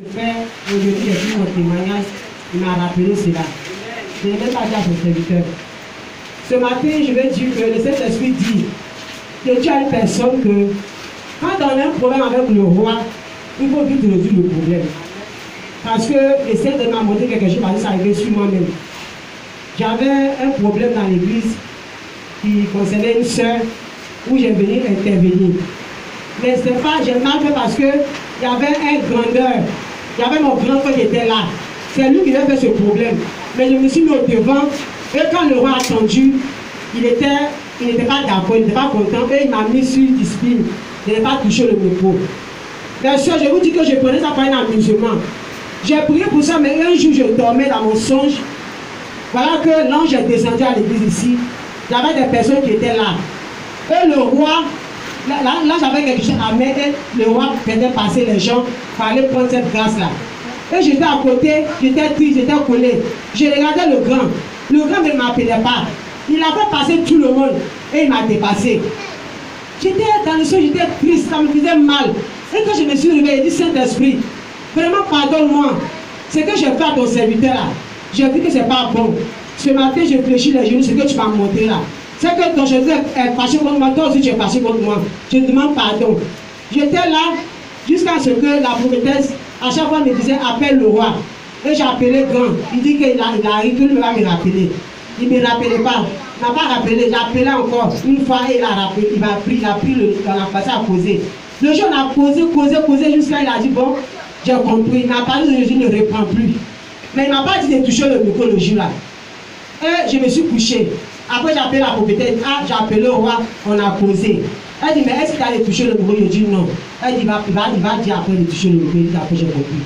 Frère, aujourd'hui, j'ai vu mon témoignage, il m'a rappelé cela. Je n'ai même pas dit à son serviteur. Ce matin, je vais dire que le Saint-Esprit dit que tu as une personne que, quand on a un problème avec le roi, il faut vite résoudre le problème. Parce que le Seigneur m'a montré quelque chose, parce que ça arrivait sur moi-même. J'avais un problème dans l'église qui concernait une soeur où j'ai venu intervenir. Mais ce n'est pas, j'ai mal fait parce qu'il y avait un grandeur. Il y avait mon grand frère qui était là. C'est lui qui avait fait ce problème. Mais je me suis mis au devant. Et quand le roi a attendu, il n'était pas d'accord, il n'était pas content. Et il m'a mis sur une discipline. Il n'a pas touché le micro. Bien sûr, je vous dis que je prenais ça par un amusement. J'ai prié pour ça, mais un jour, je dormais dans mon songe. Voilà que l'ange est descendu à l'église ici. Il y avait des personnes qui étaient là. Et le roi, là j'avais quelque chose à mettre. Et le roi faisait passer les gens pour aller prendre cette grâce-là. Et j'étais à côté, j'étais triste, j'étais collé. Je regardais le grand. Le grand ne m'appelait pas. Il a fait passer tout le monde et il m'a dépassé. J'étais dans le songe, j'étais triste, ça me faisait mal. Et quand je me suis réveillé, j'ai dit Saint-Esprit, vraiment pardonne-moi. Ce que j'ai fait à ton serviteur là, j'ai vu que ce n'est pas bon. Ce matin, je fléchis les genoux, ce que tu m'as montré là. C'est que ton Jésus est fâché contre moi, toi aussi tu es fâché contre moi. Je demande pardon. J'étais là jusqu'à ce que la prophétesse, à chaque fois, me disait appelle le roi. Et j'ai appelé grand. Il dit qu'il arrive, qu'il va me rappeler. Il ne me rappelait pas. Il n'a pas rappelé. J'ai appelé encore une fois et il a rappelé. Il a pris dans la face à causer. Le jour, on a causé jusqu'à il a dit bon, j'ai compris. Il n'a pas dit Jésus ne reprend plus. Mais il ne m'a pas dit de toucher le micro le jour là. Et je me suis couché. Après, j'ai appelé la prophétesse. Ah, j'ai appelé le roi, on a causé. Elle dit, mais est-ce que tu allais toucher le micro? Je dis non. Elle dit, il va dire après de toucher le micro. Il dit, après, j'ai compris.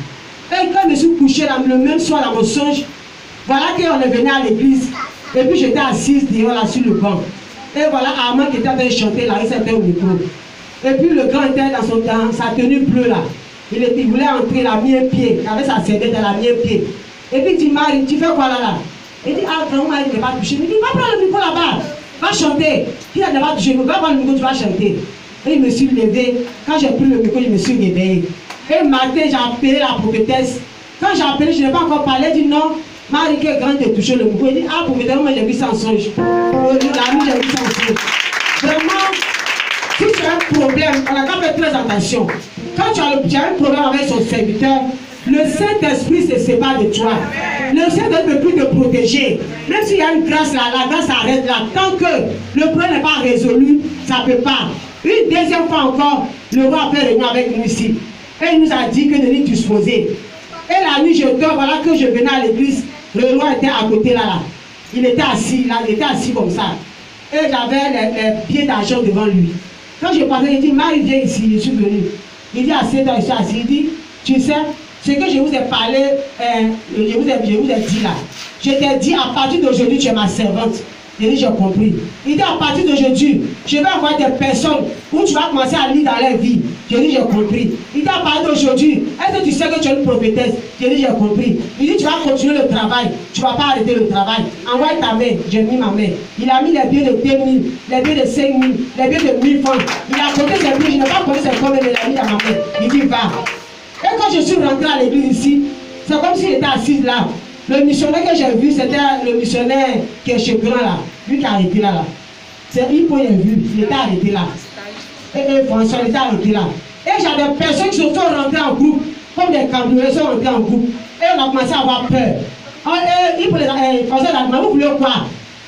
Et quand je me suis couché là, le même soir dans mon songe, voilà qu'on est venu à l'église. Et puis j'étais assise dehors là sur le banc. Et voilà, Armand qui était en train de chanter là, il s'était au micro. Et puis le grand était dans sa tenue bleue là. Il voulait entrer, il a mis un pied. Il avait sa serviette, il a mis un pied. Et puis il dit, Marie, tu fais quoi là? Il dit, ah, grand Marie ne va pas toucher. Il dit, va prendre le micro là-bas, va chanter. Il ne va pas toucher, va prendre le micro, tu vas chanter. Et je me suis levé. Quand j'ai pris le micro, je me suis réveillé. Et le matin, j'ai appelé la prophétesse. Quand j'ai appelé, je n'ai pas encore parlé. Elle dit non, Marie qui est grande de toucher le micro. Elle dit, ah, prophétesse, moi j'ai vu ça en songe. La nuit, j'ai vu ça en songe. Vraiment, si tu as un problème, on a quand même fait très attention. Quand tu as un problème avec son serviteur, le Saint-Esprit se sépare de toi. Le Saint-Esprit ne peut plus te protéger. Même s'il y a une grâce là, la grâce s'arrête là. Tant que le problème n'est pas résolu, ça ne peut pas. Une deuxième fois encore, le roi a fait réunion avec nous ici. Et il nous a dit que de nous disposer. Et la nuit, je dors, voilà que je venais à l'église. Le roi était à côté là. Il était assis là, il était assis comme ça. Et j'avais les pieds d'argent devant lui. Quand je parlais, il dit, Marie, viens ici, je suis venu. Il dit, assieds-toi, je suis assis. Il dit, tu sais, ce que je vous ai parlé, je vous ai dit là. Je t'ai dit, à partir d'aujourd'hui, tu es ma servante. Il dit, j'ai compris. Il dit, à partir d'aujourd'hui, je vais avoir des personnes où tu vas commencer à lire dans leur vie. Je dis, j'ai compris. Il dit, à partir d'aujourd'hui, est-ce que tu sais que tu es une prophétesse? Je dis, j'ai compris. Il dit, tu vas continuer le travail. Tu ne vas pas arrêter le travail. Envoie ta main. J'ai mis ma main. Il a mis les billets de 2000, les billets de 5000, les billets de 1000 francs. Il a compté ses billets. Je n'ai pas compté ses combien, mais il a mis dans ma main. Il dit, va. Et quand je suis rentré à l'église ici, c'est comme s'il était assis là. Le missionnaire que j'ai vu, c'était le missionnaire qui est chez Grand là. Lui qui a arrêté là. C'est il peut y avoir vu, il était arrêté là. Et François, il était arrêté là. Et j'ai des personnes qui sont rentrées en groupe, comme des cambrioleurs sont rentrés en groupe. Et on a commencé à avoir peur. François a dit, vous voulez quoi?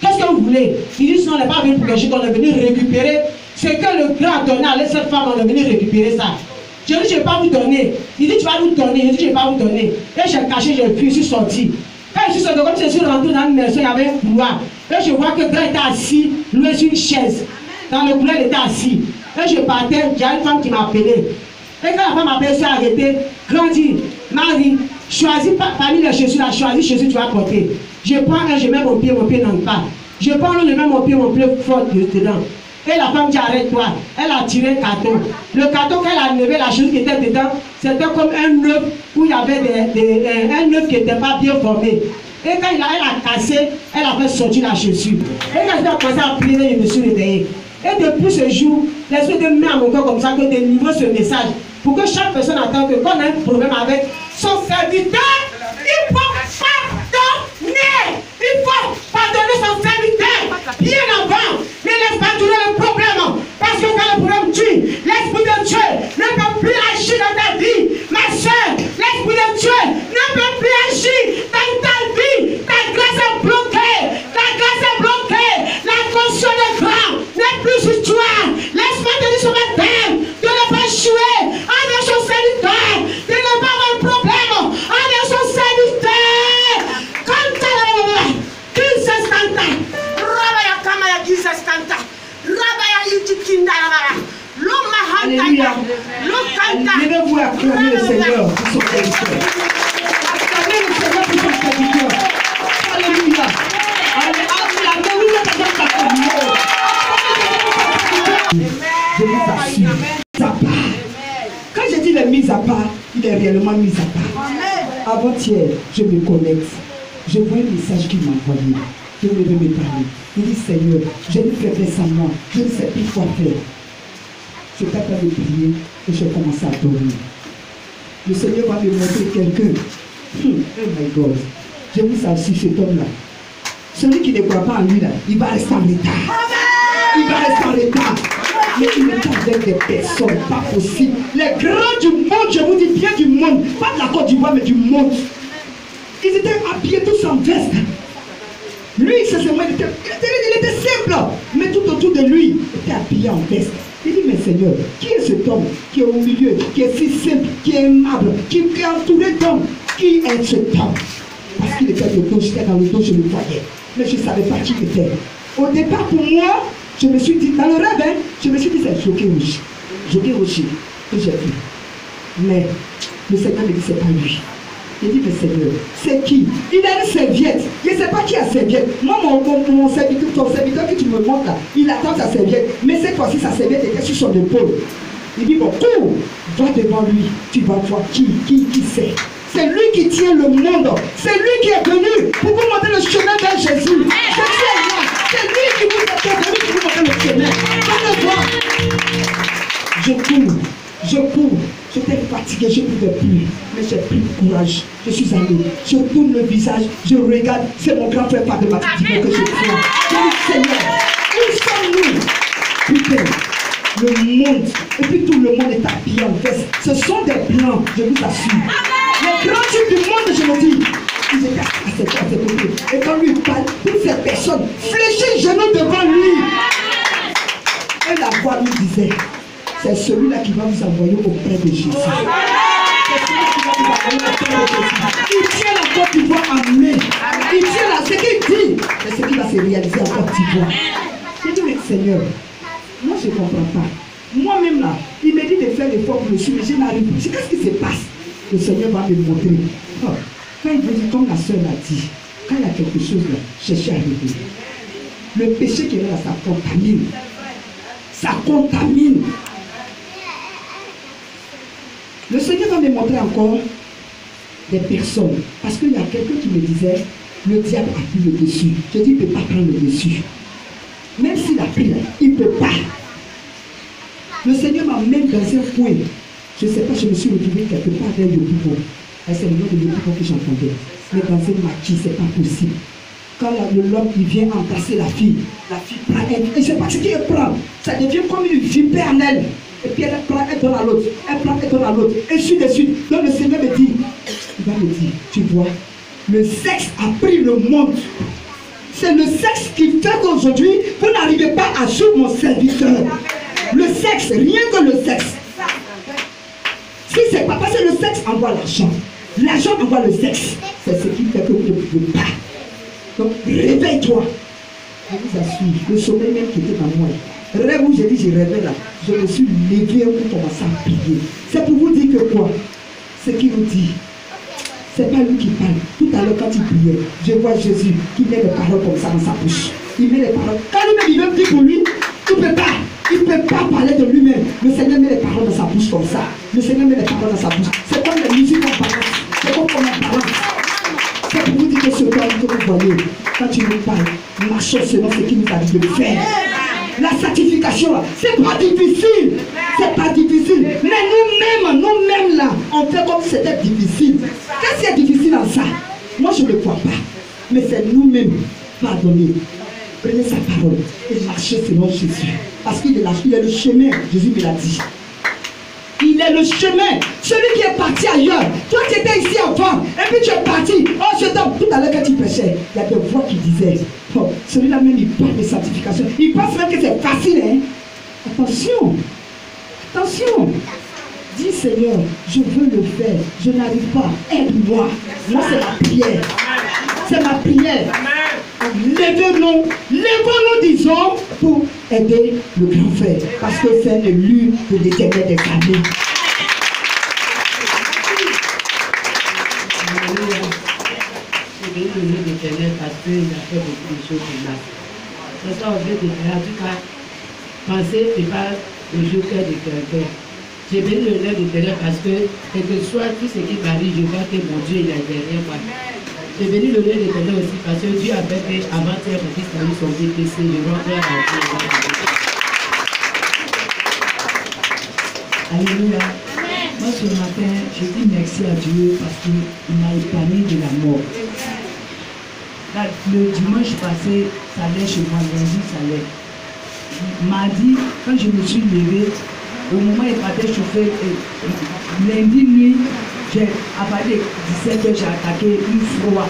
Qu'est-ce que vous voulez? Il dit, on n'est pas venu pour quelque chose, on est venu récupérer. Ce que le grand a donné à cette femme, on est venu récupérer ça. Je dis, je ne vais pas vous donner. Il dit, tu vas nous donner. Je dis, je ne vais pas vous donner. Et j'ai caché, j'ai fui, je suis sorti. Quand je suis sorti, comme je suis rentré dans une maison, il y avait un couloir. Et je vois que le grand était assis, loué sur une chaise. Dans le couloir, il était assis. Et je partais, il y a une femme qui m'a appelé. Et quand la femme m'a appelé, elle s'est arrêtée. Grand dit, Marie, choisis parmi les chaussures, là, choisis les chaussures que tu vas porter. Je prends un, je mets mon pied n'entre pas. Je prends l'autre, je mets mon pied fort dedans. Et la femme dit, arrête-toi. Elle a tiré un carton. Le carton qu'elle a levé, la chose qui était dedans, c'était comme un œuf où il y avait un œuf qui n'était pas bien formé. Et quand elle a cassé, elle a fait sortir la chaussure. Et quand elle a commencé à prier, je me suis réveillé. Et depuis ce jour, l'Esprit de met à mon cœur comme ça que de livrer ce message. Pour que chaque personne attende que quand on a un problème avec son serviteur, il faut pardonner. Il faut pardonner son serviteur. Bien avant, ne laisse pas tourner le problème. Parce que quand le problème tue, l'Esprit de Dieu ne peut plus agir dans ta vie. Ma soeur, l'Esprit de Dieu ne peut plus agir dans ta vie. Ta grâce est bloquée. Ta grâce est bloquée. La conscience de grand n'est plus sur toi. Laisse-moi te dire ce matin de ne pas jouer avec son serviteur. De ne pas avoir de problème avec son serviteur. Quand tu as qui s'estanta, Rabaya Kamaya qui s'estanta, Rabaya Yutikinda Rabaya, l'homme Hantaya, l'homme Levez-vous à acclamer le Seigneur pour son serviteur. Acclamez le Seigneur pour son serviteur. Alléluia. Je vous assure, mise à part. Quand je dis la mise à part, il est réellement mis à part. Avant-hier, je me connecte. Je vois un message qu'il m'a envoyé. Je me vais me parler. Il dit, Seigneur, j'ai une faiblesse en moi. Je ne sais plus quoi faire. Je suis capable de prier et je commence à dormir. Le Seigneur va me montrer quelqu'un. Oh my God. Je vous assure, cet homme-là. Celui qui ne croit pas en lui, là, il va rester en retard. Il va rester en retard. Mais il est avec des personnes, pas possible. Les grands du monde, je vous dis bien du monde, pas de la Côte d'Ivoire, mais du monde. Ils étaient habillés tous en veste. Lui, il était simple, mais tout autour de lui, il était habillé en veste. Il dit, mais Seigneur, qui est cet homme qui est au milieu, qui est si simple, qui est aimable, qui est entouré d'hommes? Qui est cet homme? Parce qu'il était de dos, j'étais dans le dos, je le voyais. Mais je ne savais pas qui il était. Au départ, pour moi, je me suis dit, dans le rêve, hein, je me suis dit, c'est Joké Roshi, que j'ai vu. Mais le Seigneur me dit, c'est pas lui. Il dit, mais Seigneur, c'est qui? Il a une serviette. Je ne sais pas qui a serviette. Moi, mon serviteur, ton serviteur que tu me montres là, il attend sa serviette. Mais cette fois-ci, sa serviette était sur son épaule. Il dit, bon, cours, va devant lui. Tu vas voir qui c'est. C'est lui qui tient le monde. C'est lui qui est venu pour vous montrer le chemin vers Jésus. C'est lui qui vous a venu pour vous montrer le chemin. Venez voir. Je cours. J'étais fatigué, je ne pouvais plus. Mais j'ai pris courage. Je suis allé. Je tourne le visage. Je regarde. C'est mon grand frère pas de Mathieu que je vois. Je dis, Seigneur, où sommes-nous? Putain, le monde. Et puis tout le monde est habillé en veste. Ce sont des blancs, je vous assure. Les grands types du monde, je me dis, ils étaient à ses côtés. Et quand lui parle, toutes ces personnes fléchissent genoux devant lui. Et la voix lui disait, c'est celui-là qui va vous envoyer auprès de Jésus. C'est celui qui va vous envoyer auprès de Jésus. Il tient la Côte d'Ivoire en main. Il tient là, ce qu'il dit, c'est ce qui va se réaliser en Côte d'Ivoire. J'ai dit, mais Seigneur, moi je ne comprends pas. Moi-même là, il me dit de faire l'effort pour le suivre, mais je n'arrive pas. Qu'est-ce qui se passe? Le Seigneur va me montrer. Oh, quand il veut dire, comme la soeur l'a dit, quand il y a quelque chose là, cherchez à régler. Le péché qui est là, ça contamine. Ça contamine. Le Seigneur va me montrer encore des personnes. Parce qu'il y a quelqu'un qui me disait, le diable a pris le dessus. Je dis, il ne peut pas prendre le dessus. Même s'il a pris, il ne peut pas. Le Seigneur m'amène dans un point. Je ne sais pas, je me suis retrouvé quelque part dans le Yopougon. C'est le nom de Yopougon que j'entendais. Mais dans un maquis, ce n'est pas possible. Quand l'homme il vient embrasser la fille prend elle. Et je ne sais pas ce qu'elle prend. Ça devient comme une vipère en elle. Et puis elle prend, elle donne à l'autre. Elle prend, elle donne à l'autre. Et suite de suite. Donc le Seigneur me dit, il va me dire, tu vois, le sexe a pris le monde. C'est le sexe qui fait qu'aujourd'hui, vous n'arrivez pas à suivre mon serviteur. Le sexe, rien que le sexe. Si c'est pas parce que le sexe envoie l'argent. L'argent envoie le sexe. C'est ce qui fait que vous ne pouvez pas. Donc réveille-toi. Je vous assure, le sommeil même qui était dans moi. Rêve où j'ai dit je rêvais là. Je me suis levé pour commencer à prier. C'est pour vous dire que quoi? Ce qu'il nous dit. C'est pas lui qui parle. Tout à l'heure quand il priait, je vois Jésus qui met les paroles comme ça dans sa bouche. Il met les paroles. Quand lui-même il veut dire pour lui, il ne peut pas. Il ne peut pas parler de lui-même. Le Seigneur met les paroles dans sa bouche comme ça. Le Seigneur met les paroles dans sa bouche. C'est comme la musique en balance. C'est comme on en balance. C'est pour vous dire que ce temps que vous voyez, quand tu nous parles, marchons selon ce qu'il nous a dit de faire. La la certification là, c'est pas difficile. C'est pas difficile. Mais nous-mêmes là, on fait comme si c'était difficile. Qu'est-ce qui est difficile dans ça? Moi je ne le crois pas. Mais c'est nous-mêmes. Pardonnez. Prenez sa parole et marchez selon Jésus. Parce qu'il est là, il est le chemin. Jésus me l'a dit. Il est le chemin. Celui qui est parti ailleurs. Toi, tu étais ici avant. Et puis tu es parti. Oh, je t'en tout à l'heure quand tu prêchais. Il y a des voix qui disaient. Oh, celui-là même, il parle de sanctification. Il pense même que c'est facile. Hein? Attention. Attention. Dis Seigneur, je veux le faire. Je n'arrive pas. Aide-moi. Moi, c'est ma prière. C'est ma prière. Lèvons-nous, disons, pour aider le grand frère. Parce que c'est un élu de l'Éternel des années. Je vais donner l'Éternel parce qu'il a fait beaucoup de choses pour moi. C'est ça, on veut dire, en tout cas, penser n'est pas le joker de quelqu'un. J'ai béni le nom de l'Éternel parce que, quel que soit tout ce qui m'arrive, je vois que mon Dieu il a derrière moi. J'ai béni le nom de l'Éternel aussi parce que Dieu a fait avant-hier mon fils a eu son VPC, je rends gloire à Dieu. Alléluia. Moi ce matin, je dis merci à Dieu parce qu'il m'a épargné de la mort. Là, le dimanche passé, ça allait chez moi, lundi, ça allait. Mardi, quand je me suis levée, au moment où il partait chauffer, lundi nuit, à partir de 17h, j'ai attaqué une froid.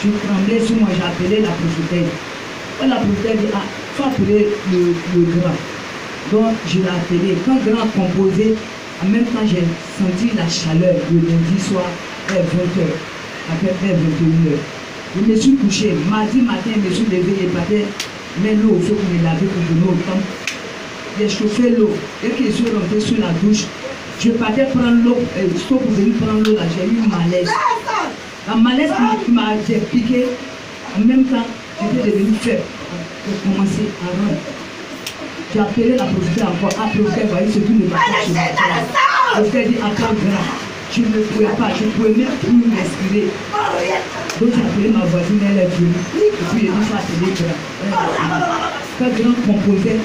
Je tremblais sur moi, j'ai appelé la prophétesse. Quand la prophétesse dit, ah, il faut appeler le grand. Donc, je l'ai appelé. Quand le grand a composé, en même temps, j'ai senti la chaleur le lundi soir, vers 20h, après vers 21h. Je me suis couché. Mardi matin, je me suis levé et partais, mais l'eau, il faut que je me lave pour donner au temps. J'ai chauffé l'eau. Dès que je suis rentré sur la douche, je partais prendre l'eau, pour venir prendre l'eau là, j'ai eu un malaise. La malaise qui m'a piqué, en même temps, j'étais devenu faible. J'ai commencé à rendre. J'ai appelé la prophétesse encore. Ah, prophétesse, voyez ce qui ne va pas chez moi. La prophétesse dit encore grand. Je ne pouvais pas, je ne pouvais même plus respirer. Donc j'ai appelé ma voisine, elle est venue. Et puis il faut appeler grand. Quand grand composait,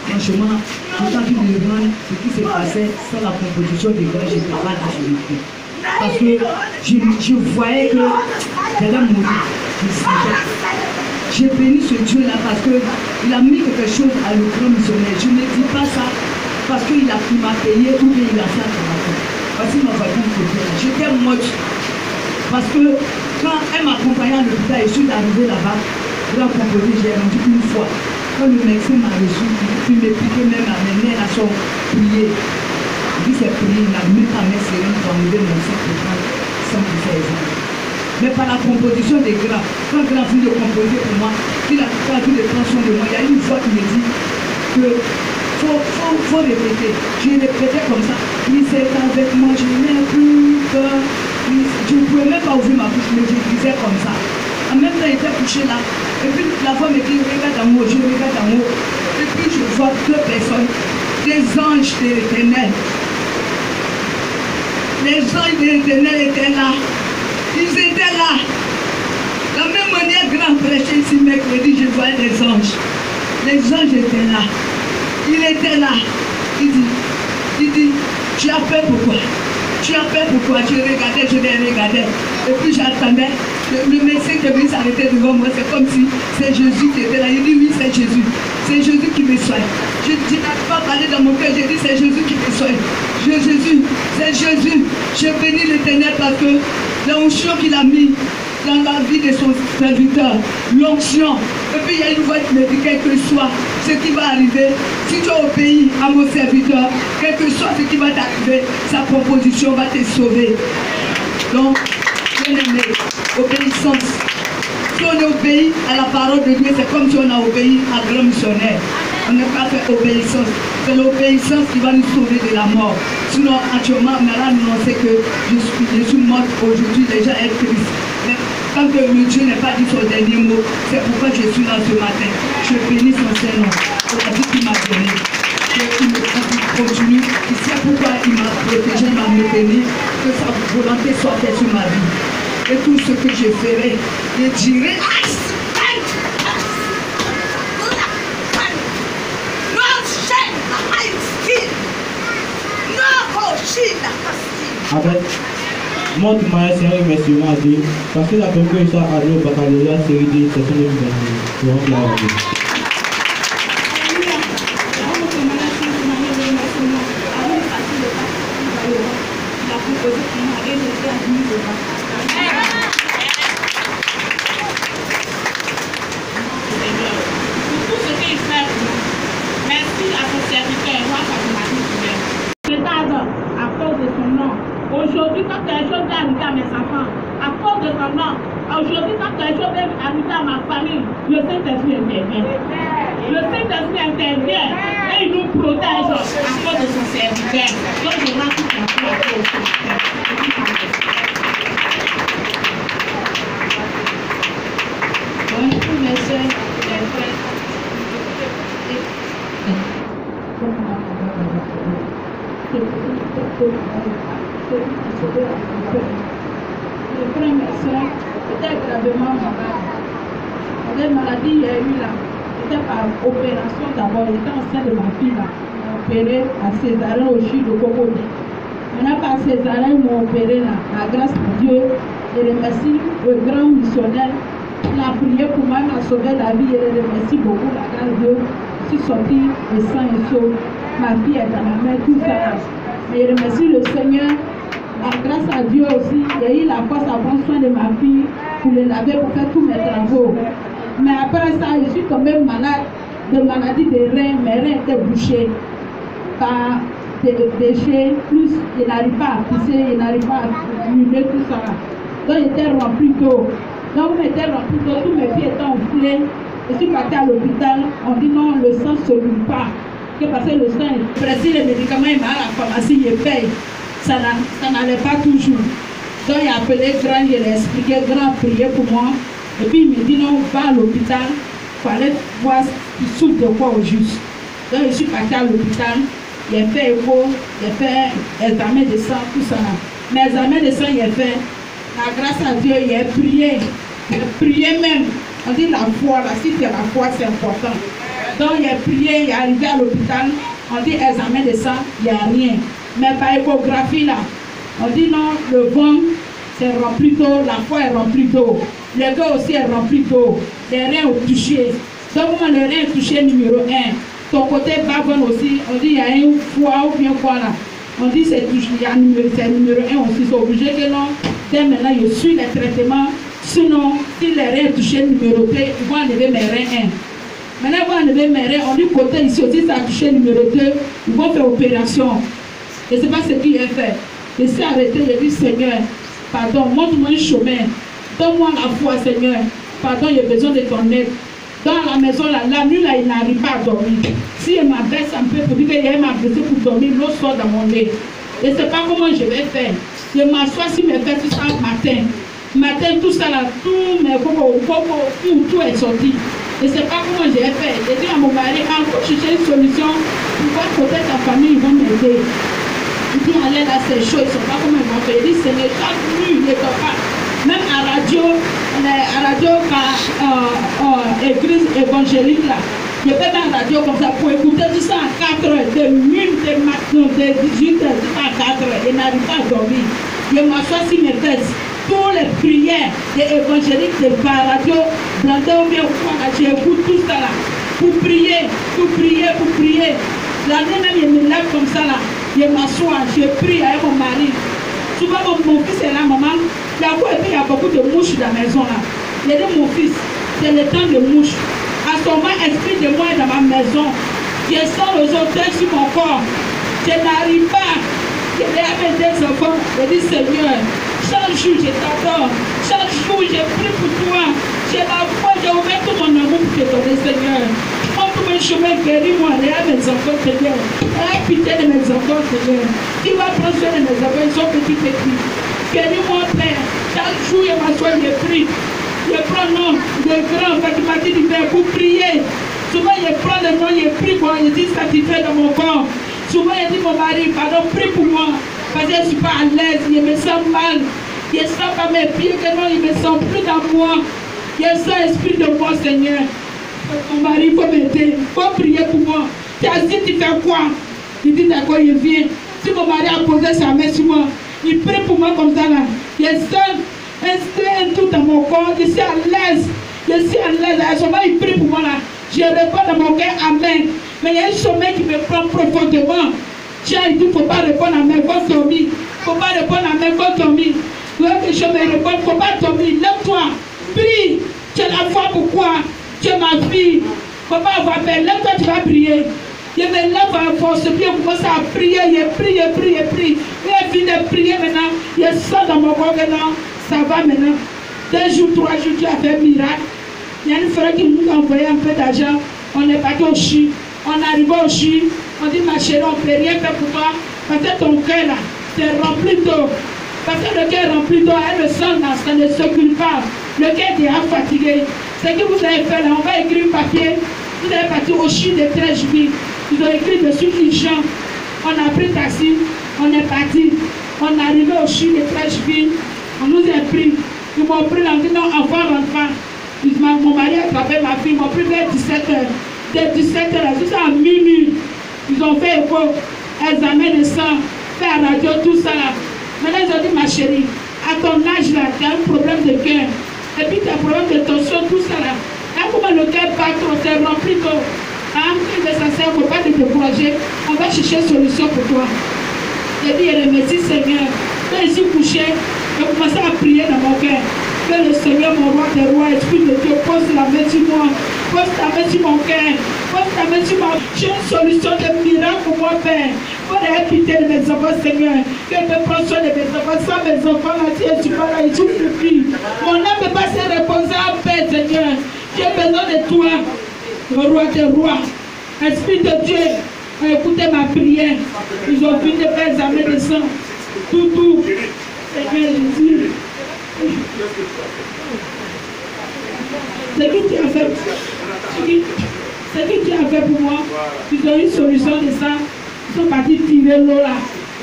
franchement, autant qu'il me demande ce qui s'est passé sans la composition des grands, je n'étais pas dans ce. Parce que je voyais que j'allais mourir. J'ai béni ce Dieu-là parce qu'il a mis quelque chose à le grand missionnaire. Je ne dis pas ça parce qu'il m'a payé ou bien il a fait un travail. Voici ma voisine qui était là. J'étais morte. Parce que quand elle m'accompagnait à l'hôpital, je suis arrivée là-bas. Grand composé, j'ai rendu une fois. Quand le médecin m'a reçu, il m'a piqué même à mes nerfs, elles sont priées. Il dit c'est prié, il n'a même pas mis sérène pour enlever mon sang pour prendre sans pour faire exemple. Mais par la composition des gras, quand le grand finit de composer pour moi, il a vu de prendre soin de moi, il y a une fois qui me dit que faut répéter. Je répétais comme ça. Il s'est avec moi, je n'ai plus peur. Je ne pouvais même pas ouvrir ma bouche, mais je disais comme ça. En même temps, il était couché là. Et puis la voix me dit, regarde en haut, je regarde en haut. Et puis je vois deux personnes, des anges de l'Éternel. Les anges de l'Éternel étaient là. Ils étaient là. La même manière, grand prêché ici mercredi, je voyais des anges. Les anges étaient là. Il était là. Il dit, tu as peur pourquoi? Tu as peur pourquoi? Je regardais, je les regardais. Et puis j'attendais. Le médecin qui est venu s'arrêter devant moi, c'est comme si c'est Jésus qui était là. Il dit oui, c'est Jésus. C'est Jésus qui me soigne. Je n'arrive pas à parler dans mon cœur, j'ai dit c'est Jésus qui me soigne. Jésus, c'est Jésus. Je bénis l'Éternel parce que l'onction qu'il a mis dans la vie de son serviteur, l'onction. Et puis il y a une voix qui me dit, quel que soit ce qui va arriver, si tu obéis à mon serviteur, quel que soit ce qui va t'arriver, sa proposition va te sauver. Donc, bien aimé, obéissance. Si on obéit à la parole de Dieu, c'est comme si on a obéi à un grand missionnaire. On n'a pas fait obéissance. C'est l'obéissance qui va nous sauver de la mort. Sinon, actuellement, on a annoncé que je suis morte aujourd'hui déjà être triste. Mais tant que le Dieu n'est pas dit son dernier mot, c'est pourquoi je suis là ce matin. Je bénis son Seigneur pour la vie qu'il m'a donnée. Il continue. Il sait pourquoi il m'a protégé, il m'a maintenu. Que sa volonté soit faite sur ma vie. Et tout ce que je ferai, je dirai. avec mon témoignage, c'est un remerciement à Dieu parce que la première fois que je suis allé au baccalauréat série D, c'est son événement. Merci à son serviteur, moi, à cause de son nom. Aujourd'hui, quand quelque chose est arrivé à mes enfants, à cause de son nom, aujourd'hui, quand quelque chose est arrivé à ma famille, le Saint-Esprit intervient. Le Saint-Esprit intervient et il nous protège à cause de son serviteur. Donc, je rends toute la gloire au Saint-Esprit. Bonjour, mes soeurs, mes frères. Les frères, mes soeurs étaient gravement malades. La maladie, il y a eu là, c'était par opération d'abord. J'étais enceinte de ma fille là. Ils m'ont opéré à Césarien au CHU de Cocody. Maintenant, par Césarien, ils m'ont opéré là. À grâce à Dieu, je remercie le grand missionnaire. Il a prié pour moi, il m'a sauvé la vie. Je le remercie beaucoup, la grâce de Dieu. Je suis sortie de sang et sauf. Ma fille est dans ma main, tout ça. Mais je remercie le Seigneur. Grâce à Dieu aussi, j'ai eu la force à prendre soin de ma fille pour le laver, pour faire tous mes travaux. Mais après ça, je suis tombée malade de maladie des reins. Mes reins étaient bouchés par des déchets. Plus, je n'arrive pas à pisser, je n'arrive pas à brûler tout ça. Donc, j'étais rempli d'eau. Donc, j'étais rempli d'eau, tous mes pieds étaient enflés. Je suis partie à l'hôpital. On dit non, le sang ne se brûle pas. Parce que le sang est précis, les médicaments, il m'a à la pharmacie, je paye. Ça n'allait pas toujours. Donc il a appelé Grand, il a expliqué, Grand a prié pour moi. Et puis il me dit non, va à l'hôpital, il fallait voir qu'il souffre de quoi au juste. Donc je suis partie à l'hôpital, j'ai fait écho, j'ai fait examen de sang, tout ça là. Mes examens de sang, j'ai fait. Grâce à Dieu, j'ai prié même. On dit la foi, là, si c'est la foi, c'est important. Donc j'ai prié, il est arrivé à l'hôpital, on dit examen de sang, il n'y a rien. Mais par échographie là, on dit non, le vent c'est rempli d'eau, la foi est remplie d'eau, le cœur aussi est rempli d'eau, les reins ont touché. Donc quand le rein est touché numéro 1, ton côté bas-ventre aussi, on dit il y a un foie ou bien quoi là. On dit c'est numéro 1 aussi, c'est obligé que non. Dès maintenant je suis les traitements, sinon si les reins sont touchés numéro 2, ils vont enlever mes reins 1. Maintenant, ils vont enlever mes reins, on dit côté ici aussi, ça a touché numéro 2, ils vont faire opération. Je ne sais pas ce qu'il a fait. Je suis arrêté, j'ai dit Seigneur, pardon, montre-moi un chemin. Donne-moi la foi, Seigneur. Pardon, j'ai besoin de ton aide. Dans la maison, là, la nuit, là, il n'arrive pas à dormir. Si je m'abaisse un peu pour dire qu'il m'a baissé pour dormir, l'eau sort dans mon nez. Je ne sais pas comment je vais faire. Je m'assois sur mes fesses tout ça matin. Matin, tout ça là, tous mes cocos, tout est sorti. Je ne sais pas comment j'ai fait. J'ai dit à mon mari, encore chercher une solution pour voir peut-être ta famille, ils vont m'aider. Il dit, allez là, c'est chaud, ils ne savent pas comment ils vont faire. Il dit, Seigneur, chaque nuit, il ne dort pas. Même à radio, église évangélique là, je fais ma radio comme ça pour écouter tout ça à 4 heures, de minuit, de matin, de 18 heures, à 4 heures. Je n'arrive pas à dormir. Je m'assois sur mes fesses. Toutes les prières des évangéliques de la radio, j'écoute tout ça là, pour prier, pour prier, pour prier. La nuit même, je me lève comme ça là, je m'assois, je prie avec mon mari. Souvent, mon fils est là, maman, il y a beaucoup de mouches dans la maison là. J'ai dit, mon fils, c'est le temps de mouches. À ce moment, esprit de moi est dans ma maison. Je sens les odeurs sur mon corps. Je n'arrive pas. Je vais avec des enfants. Je dis, Seigneur, chaque jour je t'adore. Chaque jour je prie pour toi. J'ai la foi, j'ai ouvert tout mon amour pour te donner, Seigneur. Montre mon chemin, guéris-moi. Et à mes enfants, Seigneur. Et à pitié de mes enfants, Seigneur. Tu vas prendre soin de mes enfants, ils sont petits. Guéris-moi, Père. Chaque jour, je m'assois, je prie. Je prends le nom de grand Fatima du Père pour prier. Souvent, je prends le nom, je prie pour moi, je dis satisfait dans mon corps. Souvent, je dis mon mari, pardon, prie pour moi. Parce que je ne suis pas à l'aise, je me sens mal. Je sens pas mes pieds, que non, je ne me sens plus dans moi. Je sens l'esprit de moi, Seigneur. Mon mari, il faut m'aider, il faut prier pour moi. Tu as dit, tu fais quoi? Je dis, d'accord, je viens. Si mon mari a posé sa main sur moi, Il prie pour moi comme ça là. Il sent un tout dans mon corps. Je suis à l'aise. Je suis à l'aise. À ce moment, il prie pour moi là. Je réponds dans mon cœur, Amen. Mais il y a un sommeil qui me prend profondément. Tiens, il dit, il ne faut pas répondre à mes voix dormir. Il ne faut pas répondre à mes voix dormir. Tu veux que je me réponde, il ne faut pas dormir. Lève-toi. Prie. Tu as la foi pourquoi? Tu es ma fille. Il ne faut pas avoir peur. Lève-toi, tu vas prier. Je me lève à force, puis je commence à prier, je prie. J'ai fini de prier maintenant, je sens dans mon corps maintenant, ça va maintenant. 2 jours, 3 jours, tu as fait un miracle. Il y a une frère qui nous a envoyé un peu d'argent, on est parti au CHU, on est arrivé au CHU, on dit ma chérie, on ne peut rien faire pour toi, parce que ton cœur là, c'est rempli d'eau. Parce que le cœur est rempli d'eau, et le sang là, ça ne circule pas. Le cœur est déjà fatigué. Ce que vous avez fait là, on va écrire un papier, vous allez partir au CHU de 13 juillet. Ils ont écrit dessus urgent. On a pris taxi, on est parti. On est arrivé au CHU de 13 juillet. On nous a pris. Ils m'ont pris là, on dit non, enfant. Mon mari a attrapé ma fille, ils m'ont pris vers 17h. Dès 17h, jusqu'à minuit. Ils ont fait écho, examen de sang, fait la radio, tout ça là. Maintenant, ils ont dit, ma chérie, à ton âge là, tu as un problème de cœur. Et puis tu as un problème de tension, tout ça là. Là, comment le cœur bat trop, c'est rempli d'eau. Hein, il est sincère, il ne faut pas te décourager. On va chercher une solution pour toi. J'ai dit, je remercie Seigneur. Quand je suis couché, j'ai commencé à prier dans mon cœur. Que le Seigneur, mon roi des rois, Esprit de Dieu, pose la main sur moi. Pose ta main sur mon cœur. Pose ta main sur moi. J'ai une solution de miracle pour moi, Père. Pour la pitié de mes enfants, Seigneur. Que me prends soin de mes enfants. Sans mes enfants, là, si je ne suis pas là, je suis. Mon âme ne peut pas se reposer en paix, Seigneur. J'ai besoin de toi. Le roi des rois, Esprit de Dieu, a écouté ma prière. Ils ont fini de faire examen de sang. Tout. Seigneur Jésus. C'est qui tu as fait? C'est qui tu as fait pour moi? Ils ont eu une solution de ça. Ils sont partis tirer l'eau là.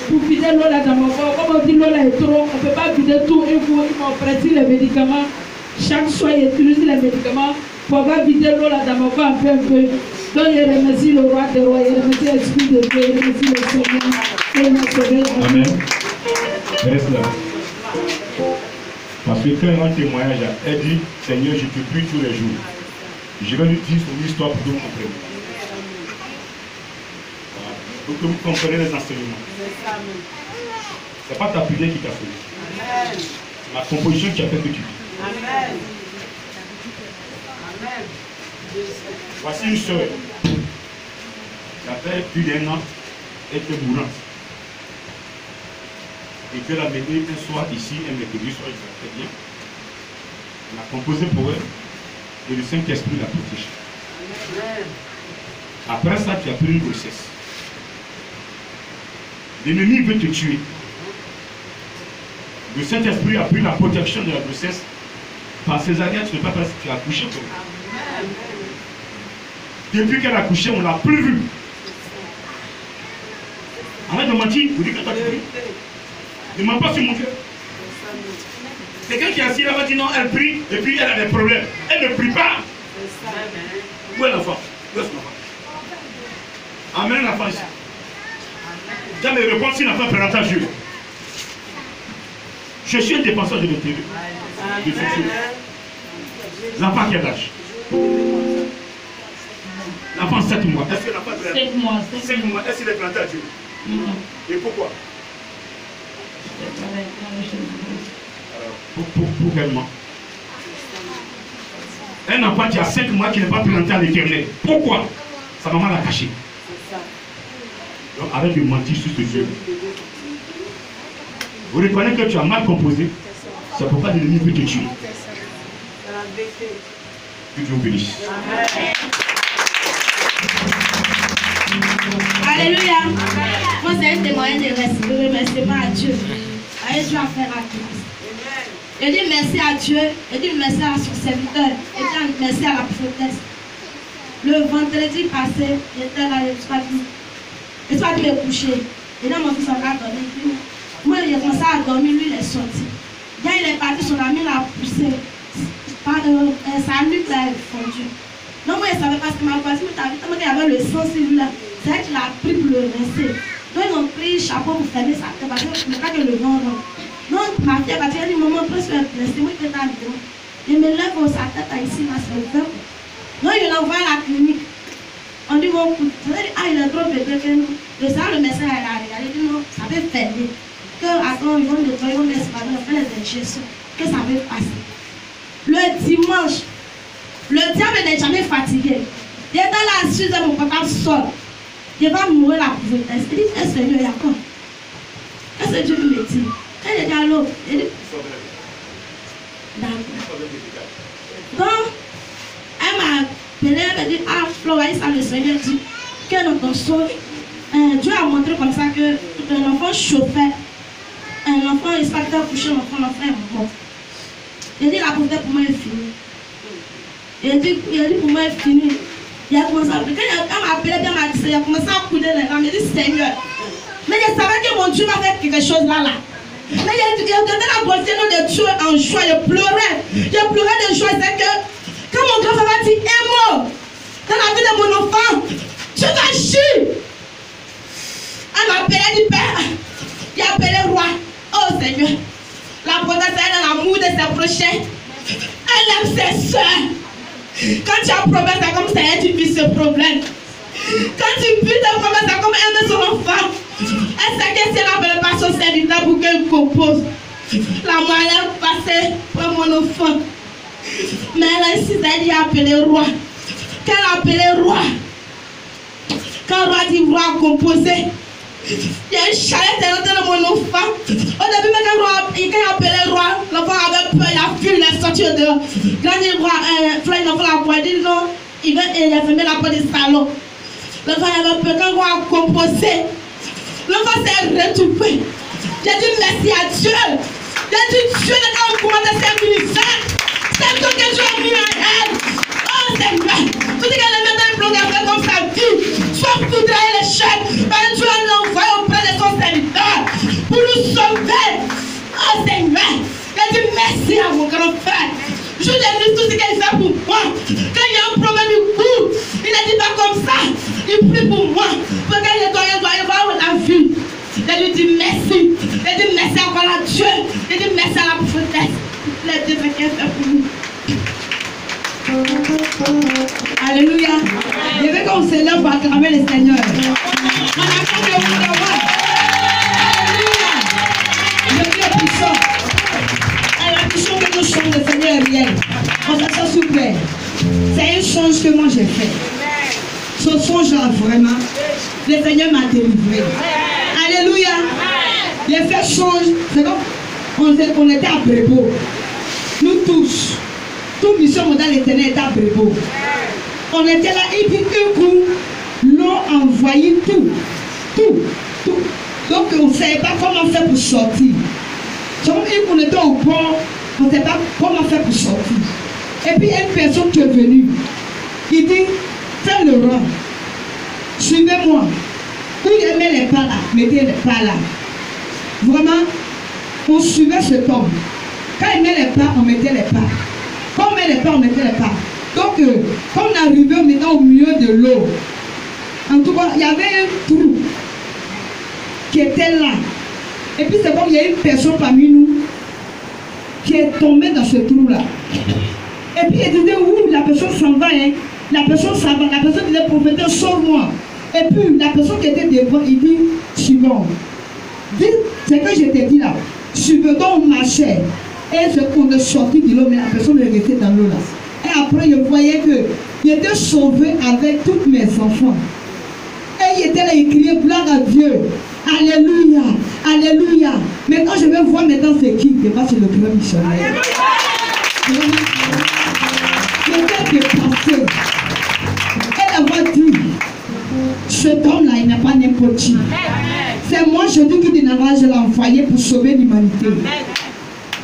Pour vider l'eau là dans mon corps. Comme on dit l'eau là est trop, on ne peut pas vider tout. Ils m'ont prescrit les médicaments. Chaque soir, ils utilisent les médicaments. Pour avoir vidé l'eau là dans mon corps un peu. Donc je remercie le roi des rois, je remercie l'Esprit de Dieu, je remercie le Seigneur. Et mon Seigneur. Amen. Reste là. Parce que quand il y a un témoignage, elle dit, Seigneur, je te prie tous les jours. Je vais lui dire son histoire pour que vous compreniez. Voilà. Pour que vous compreniez les enseignements. Ce n'est pas ta prière qui t'a fait. C'est la composition qui a fait que tu vis. Amen. Voici une soeur qui a fait plus d'1 an, elle était mourante. Et que la médaille un soir ici, un mercredi soir, il va très bien. On a composé pour elle et le Saint-Esprit l'a protégée. Après ça, tu as pris une grossesse. L'ennemi veut te tuer. Le Saint-Esprit a pris la protection de la grossesse. Par césarienne, tu ne peux pas passer, tu as accouché pour elle. Depuis qu'elle a accouché, on ne l'a plus vue. Arrête de mentir, vous dites que toi tu pries. Ne mens pas sur mon cœur. Quelqu'un qui est assis là va dire non, elle prie, et puis elle a des problèmes. Elle ne prie pas. Où est l'enfant? Où est son enfant? Amène l'enfant ici. Jamais répondre si l'enfant présente à Dieu. Je suis un dépenseur de l'intérêt. L'enfant quel âge? L'enfant 7 mois. Est-ce que l'enfant est 7 mois. 5 mois. Est-ce qu'il est planté à Dieu? Et pourquoi? Pour quel mois? Un enfant qui a 5 mois qui n'est pas planté à l'Éternel. Pourquoi? Sa maman l'a caché. Donc arrête de mentir sur ce Dieu. Vous reconnaissez que tu as mal composé. C'est pourquoi l'ennemi veut te tuer. Que Dieu vous bénisse. Alléluia. Moi, c'est un témoignage de remerciement à Dieu. Allez, Dieu a fait la grâce. Je dis merci à Dieu. Je dis merci à son serviteur. Je dis merci à la prophétesse. Le vendredi passé, j'étais là, je suis allée me coucher. Et là, mon fils en a dormi. Moi, il a commencé à dormir, lui, il est sorti. Quand il est parti, son ami l'a poussé. Sa nuque là est fondue. Donc, moi, je ne savais pas ce que ma voisine t'a vu. Il y avait le sang sur lui là. C'est elle qui l'a pris pour le rincer. Donc, Donc ils ont pris le chapeau pour fermer sa tête parce que le cas que le vent rentre. Donc ma fille a dit maman, presque c'est moi qui est dans le dos. Je me lève sa tête ici, là, c'est le vent. Donc je l'envoie à la clinique. On dit bon, il est trop bébé. Le soir, le médecin est là, il dit non, ça peut fermer. Que attends, ils vont nettoyer, ils vont l'espacer, on fait les injections. Que ça peut passer. Le dimanche, le diable n'est jamais fatigué. Il est dans la suite de mon papa sol. Il va mourir la pauvreté. Il dit, est-ce que Dieu est d'accord? Qu'est-ce que Dieu me dit? Elle dit à l'autre. Il dit, d'accord. Donc, elle m'a appelé, elle m'a dit, ah, Floraïsa, le Seigneur dit que dans ton songe, Dieu a montré comme ça que un enfant chauffait, un enfant inspecteur couché, l'enfant est mort. Il dit, la pauvreté pour moi est finie. Il dit pour moi est fini. Il a commencé à appeler. Quand elle m'a appelé, elle m'a dit, il a commencé à couler les larmes. Il dit, Seigneur. Mais je savais que mon Dieu m'a fait quelque chose là. Mais il a donné la beauté de Dieu en joie. Je pleurais. Je pleurais de joie. C'est que quand mon grand frère m'a dit un mot dans la vie de mon enfant, tu t'agis. Elle m'a appelé, elle dit, Père. Il a appelé roi. Oh Seigneur. La beauté, c'est l'amour de ses prochains. Elle aime ses soeurs. Quand tu as un problème, c'est comme ça, tu vis ce problème. Quand tu vis un problème, c'est comme aimer son enfant. Elle sait que si elle n'appelle pas son serviteur pour qu'elle compose, la moyenne passée pour mon enfant. Mais elle insiste, elle a appelé roi. Quand elle a appelé roi, quand le roi dit roi composé, il y a une chalette dans mon enfant. Au début, quand il a appelé le roi, l'enfant avait peur, il a fui, il est sorti dehors. Quand il voit l'enfant la voix, il dit non, il a fermé la porte du salon. L'enfant avait peur, quand le roi a composé, l'enfant s'est retrouvé. J'ai dit merci à Dieu. J'ai dit Dieu n'est pas au courant de ses ministères. C'est tout que Dieu a mis en elle. Oh Seigneur, tout ce qu'elle est maintenant programmé comme sa vie, soit foudroyer les chaînes, mais Dieu l'a envoyé auprès de son serviteur pour nous sauver. Oh Seigneur, j'ai dit merci à mon grand frère. Je lui ai dit tout ce qu'il fait pour moi. Quand il y a un problème, il court. Il ne dit pas comme ça. Il prie pour moi. Pour qu'il doit avoir la vie. Je lui dis merci. Je dis merci encore à Dieu. Je dis merci à la prophétesse. Les Dieu fait qu'elle fait pour nous. Alléluia. Je veux qu'on se lève pour acclamer le Seigneur. On acclame le monde de moi. Alléluia. Je suis puissant. Et la puissance que nous sommes, le Seigneur est réel. On s'assoit s'il vous plaît. C'est un songe que moi j'ai fait. Ce songe-là, vraiment, le Seigneur m'a délivré. Alléluia. J'ai fait songe. C'est comme on était à Brébeau. Nous tous. Toute mission dans l'éternel était à Brébeau. On était là et puis un coup, l'ont envoyé tout. Donc on ne savait pas comment faire pour sortir. Donc on était au port, on ne savait pas comment faire pour sortir. Et puis une personne qui est venue, il dit, fais le rang, suivez-moi. Où il met les pas là, mettez les pas là. Vraiment, on suivait cet homme. Quand il met les pas, on mettait les pas. Quand on met les pas, on mettait les pas. Donc, quand on arrivait maintenant au milieu de l'eau, en tout cas, il y avait un trou qui était là. Et puis c'est bon, il y a une personne parmi nous qui est tombée dans ce trou-là. Et puis il disait, oui, la personne s'en va, hein. La personne s'en va. La personne disait, prophète, sauve-moi. Et puis la personne qui était devant, il dit, suivons. Dis ce que je t'ai dit là. Suivons, donc on marchait. Et on est sorti de l'eau, mais la personne est restée dans l'eau là. Et après, je voyais que j'étais sauvé avec tous mes enfants. Et il était là, il criait gloire à Dieu. Alléluia, alléluia. Maintenant, je vais voir maintenant c'est qui débat sur le grand missionnaire. Je vais dépasser. Elle va dire, cet homme-là, il n'est pas n'importe qui. C'est moi, je dis qu'il je l'ai envoyé pour sauver l'humanité.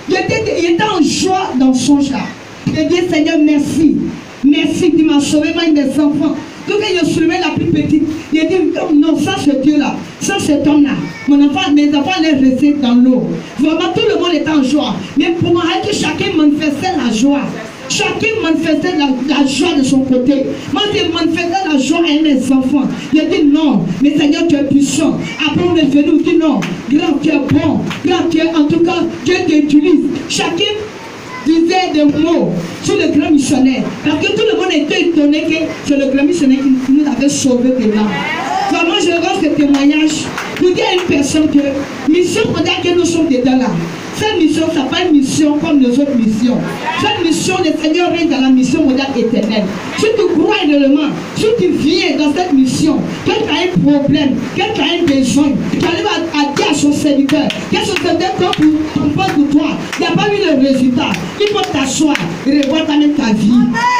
Il était en joie dans son chat. Il dit, Seigneur, merci. Merci, tu m'as sauvé, moi et mes enfants. Donc, il a soulevé la plus petite. Il a dit, non, ça c'est Dieu-là. Ça cet homme-là. Mes enfants allaient rester dans l'eau. Vraiment, tout le monde était en joie. Mais pour moi, que chacun manifestait la joie. Chacun manifestait la joie de son côté. Moi, j'ai manifesté la joie à mes enfants. Il a dit non, mais Seigneur, tu es puissant. Après, on est venu, on dit non. Grand, tu es bon. Grand, tu es, en tout cas, Dieu t'utilise. Chacun disait des mots sur le grand missionnaire. Parce que tout le monde était étonné que c'est le grand missionnaire qui nous avait sauvés de là. Vraiment, je rends ce témoignage pour dire à une personne que mission mondiale que nous sommes dedans là. Cette mission, ça n'est pas une mission comme les autres missions. Cette mission, le Seigneur règne dans la mission mondiale éternelle. Si tu crois réellement, si tu viens dans cette mission, que tu as un problème, que tu as un besoin, tu arrives à dire à son serviteur, que son serviteur compose pour toi, il n'y a pas eu le résultat. Il faut t'asseoir et revoir ta vie.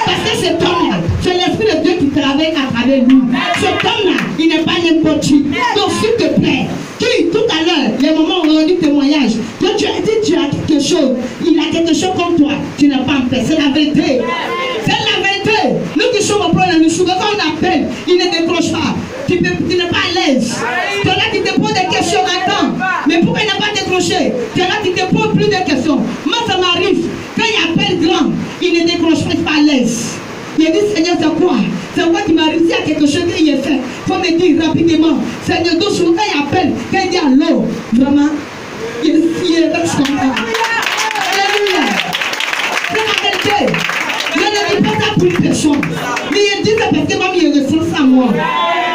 Parce que cet homme-là, c'est l'Esprit de Dieu qui travaille à travers lui. Cet homme-là, il n'est pas n'importe qui. Donc, s'il te plaît, tout à l'heure, les moments où on a dit témoignage, que tu as dit tu as quelque chose, il a quelque chose comme toi, tu n'es pas en paix. C'est la vérité. C'est la vérité. Nous qui sommes au problème, nous souvent quand on appelle, il ne décroche pas. Tu n'es pas à l'aise. Tu es là qui te pose des questions, attends. Mais pourquoi il n'a pas décroché? Tu es là qui te pose plus de questions. Moi, ça m'arrive. Quand il appelle grand, il ne décroche pas, il n'est pas à l'aise. Il dit, Seigneur, c'est quoi? C'est quoi qui m'arrive? S'il y a quelque chose qu'il a fait, il faut me dire rapidement. Seigneur, doucement, quand il appelle, quand il dit allô, vraiment, il reste comme ça. Alléluia. C'est la vérité. Je ne dis pas ça pour une personne. Mais il dit ça parce que moi, il ressent ça à moi.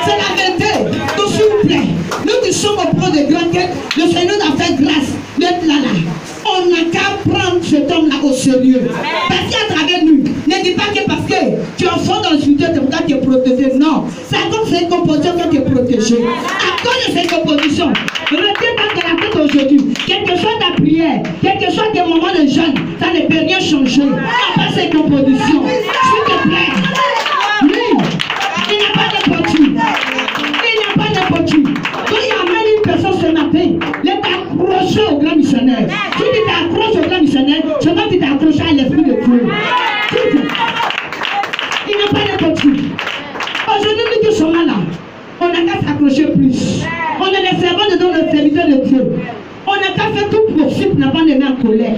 C'est la vérité. Donc, s'il vous plaît, nous qui sommes au point de grande quête, le Seigneur nous a fait grâce d'être là. On n'a qu'à prendre cet homme-là au sérieux. Parce qu'à travers nous, ne dis pas que parce que tu es enfant dans le studio, c'est pourquoi tu es protégé. Non. C'est à cause de cette composition que tu es protégé. À cause de cette composition. Retiens dans la tête aujourd'hui. Quelque chose de prière, quelque chose de moment de jeûne, ça ne peut rien changer. À part cette composition. S'il te plaît. Lui, il n'a pas n'importe qui. Il n'a pas n'importe qui. Donc il y a même une personne ce matin. Il est accroché au grand missionnaire. Si tu t'accroches au grand missionnaire, c'est comme si tu t'es accroché à l'Esprit de Dieu. Il n'a pas n'importe qui. Aujourd'hui, nous qui sommes là, on n'a qu'à s'accrocher plus. On est les servants de Dieu, les serviteurs de Dieu. On n'a qu'à faire tout possible pour ne pas les mettre en colère.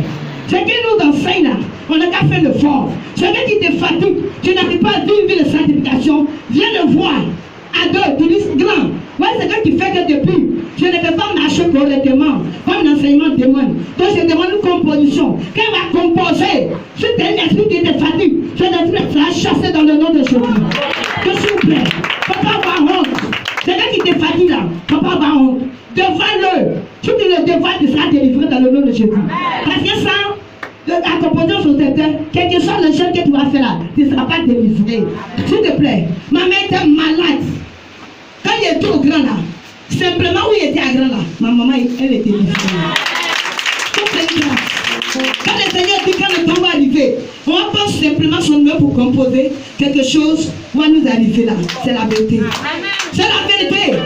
Ce qui nous enseigne là, on n'a qu'à faire l'effort. Celui qui te fatigue, tu n'arrives pas à vivre une vie de sanctification, viens le voir. À deux, tu dis grand. Ouais, c'est quand tu fais que depuis, je ne peux pas marcher correctement, comme l'enseignement demande. Donc je demande une composition. Quand elle va composer, si tu as un esprit qui te fatigue, je l'esprit sera chassé dans le nom de Jésus. Donc s'il vous plaît, il ne faut pas avoir honte. C'est quand qui te fatigue là, il ne faut pas avoir honte. Devant-le, si tu le dévoiles, tu seras délivré dans le nom de Jésus. Parce que ça, la composition sur tes têtes, quel que soit le jeûne que tu vas faire là, tu ne seras pas délivré. S'il te plaît, ma mère était malade. Quand il était au grand là, simplement où il était à grand là, ma maman, elle était délivrée. Quand le Seigneur dit quand le temps va arriver, on va pas simplement son numéro pour composer quelque chose va nous arriver là. C'est la vérité. C'est la vérité.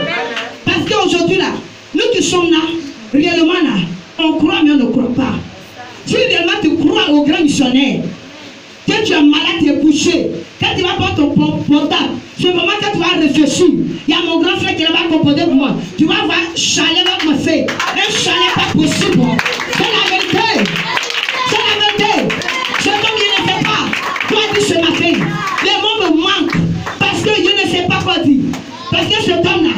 Parce qu'aujourd'hui là, nous qui sommes là, réellement là, on croit mais on ne croit pas. Si réellement tu crois au grand missionnaire, que tu es malade, tu es couché, quand tu vas prendre ton portable, c'est le moment que tu vas réfléchir. Il y a mon grand frère qui va composer pour moi. Tu vas voir chalet va me faire. Un chalet pas possible. C'est la vérité. C'est la vérité. Ce homme, je ne sais pas. Toi, dis ce matin, les mots me manquent. Parce que je ne sais pas quoi dire. Parce que cet homme-là,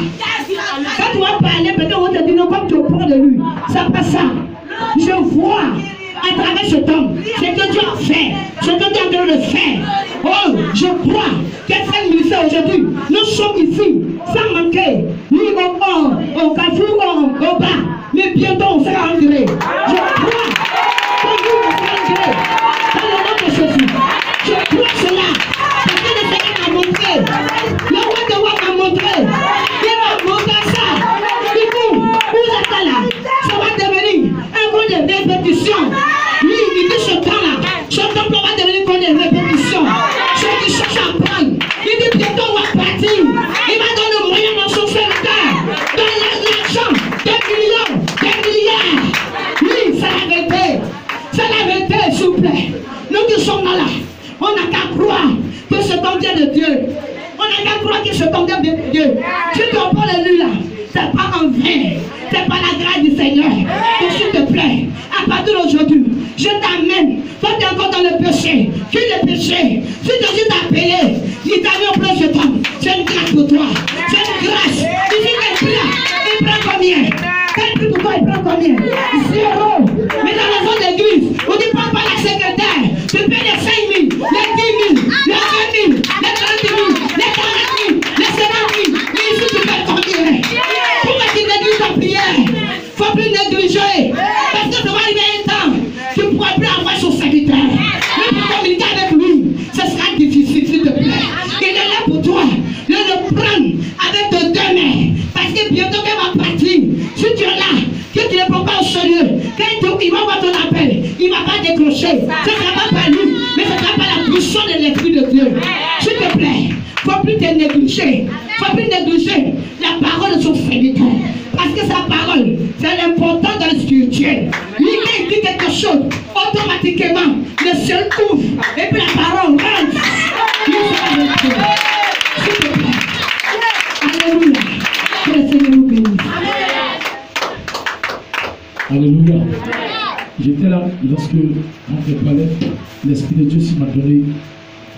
quand tu vas parler, peut-être on te dit non, comme tu es au point de lui. Ça passe ça. Je vois à travers cet homme ce que Dieu a fait, ce que Dieu est en train de faire. Oh, je crois que cette ministère aujourd'hui, nous sommes ici sans manquer, ni au haut, au carrefour, au bas, mais bientôt on sera en gré. Je crois que nous on sera en gré dans le nom de Jésus. Je crois cela parce que le Seigneur m'a montré, le roi de roi m'a montré, il m'a montré ça. Du coup, où est là? Ça va devenir un mot de répétition. Lui, il dit ce temps-là, ce temple va devenir comme des répétitions. Ceux qui cherchent à prendre, il dit bientôt on va partir. Il va donner le moyen dans son serviteur, dans l'argent, des milliards. Oui, c'est la vérité. C'est la vérité, s'il vous plaît. Nous qui sommes là, on n'a qu'à croire que ce temps vient de Dieu. On n'a qu'à croire que ce temps vient de Dieu. Si tu en parles de lui là, c'est pas en vain. C'est pas la grâce du Seigneur. Donc s'il te plaît, à partir d'aujourd'hui, je t'amène. Toi tu es encore dans le péché. Tu négligé. Si Jésus t'a appelé, il t'a mis au plan de toi. C'est une grâce pour toi. C'est une grâce. Il dit qu'elle prie, il prend combien? Quel prix pour toi, il prend combien? 0. Mais dans les autres églises, on dit pas par la secrétaire. Tu payes les 5 000, les 10 000, les 20 000, les 30 000, les 40 000, les 50 000. Mais ici, tu payes combien? Pourquoi tu négliges ta prière? Il ne faut plus négliger. Parce que ça va arriver un temps. Tu ne pourras plus avoir son serviteur. Mais pour communiquer avec lui, ce sera difficile, s'il te plaît. Il est là pour toi. Ne le prendre avec tes 2 mains. Parce que bientôt qu'elle va partir. Si tu es là, que tu ne prends pas au sérieux, quand il va voir ton appel, il ne va pas décrocher. Ce ne sera pas par lui, mais ce sera par la puissance de l'Esprit de Dieu. S'il te plaît, il ne faut plus te négliger. Il ne faut plus négliger la parole de son serviteur. Parce que sa parole, c'est l'important dans le spirituel. Lui, quand il dit quelque chose, automatiquement, le ciel ouvre. Et puis la parole rentre. Il sera avec toi. S'il te plaît. Alléluia. Que le Seigneur nous bénisse. Alléluia. J'étais là lorsque on parlait, l'Esprit de Dieu m'a donné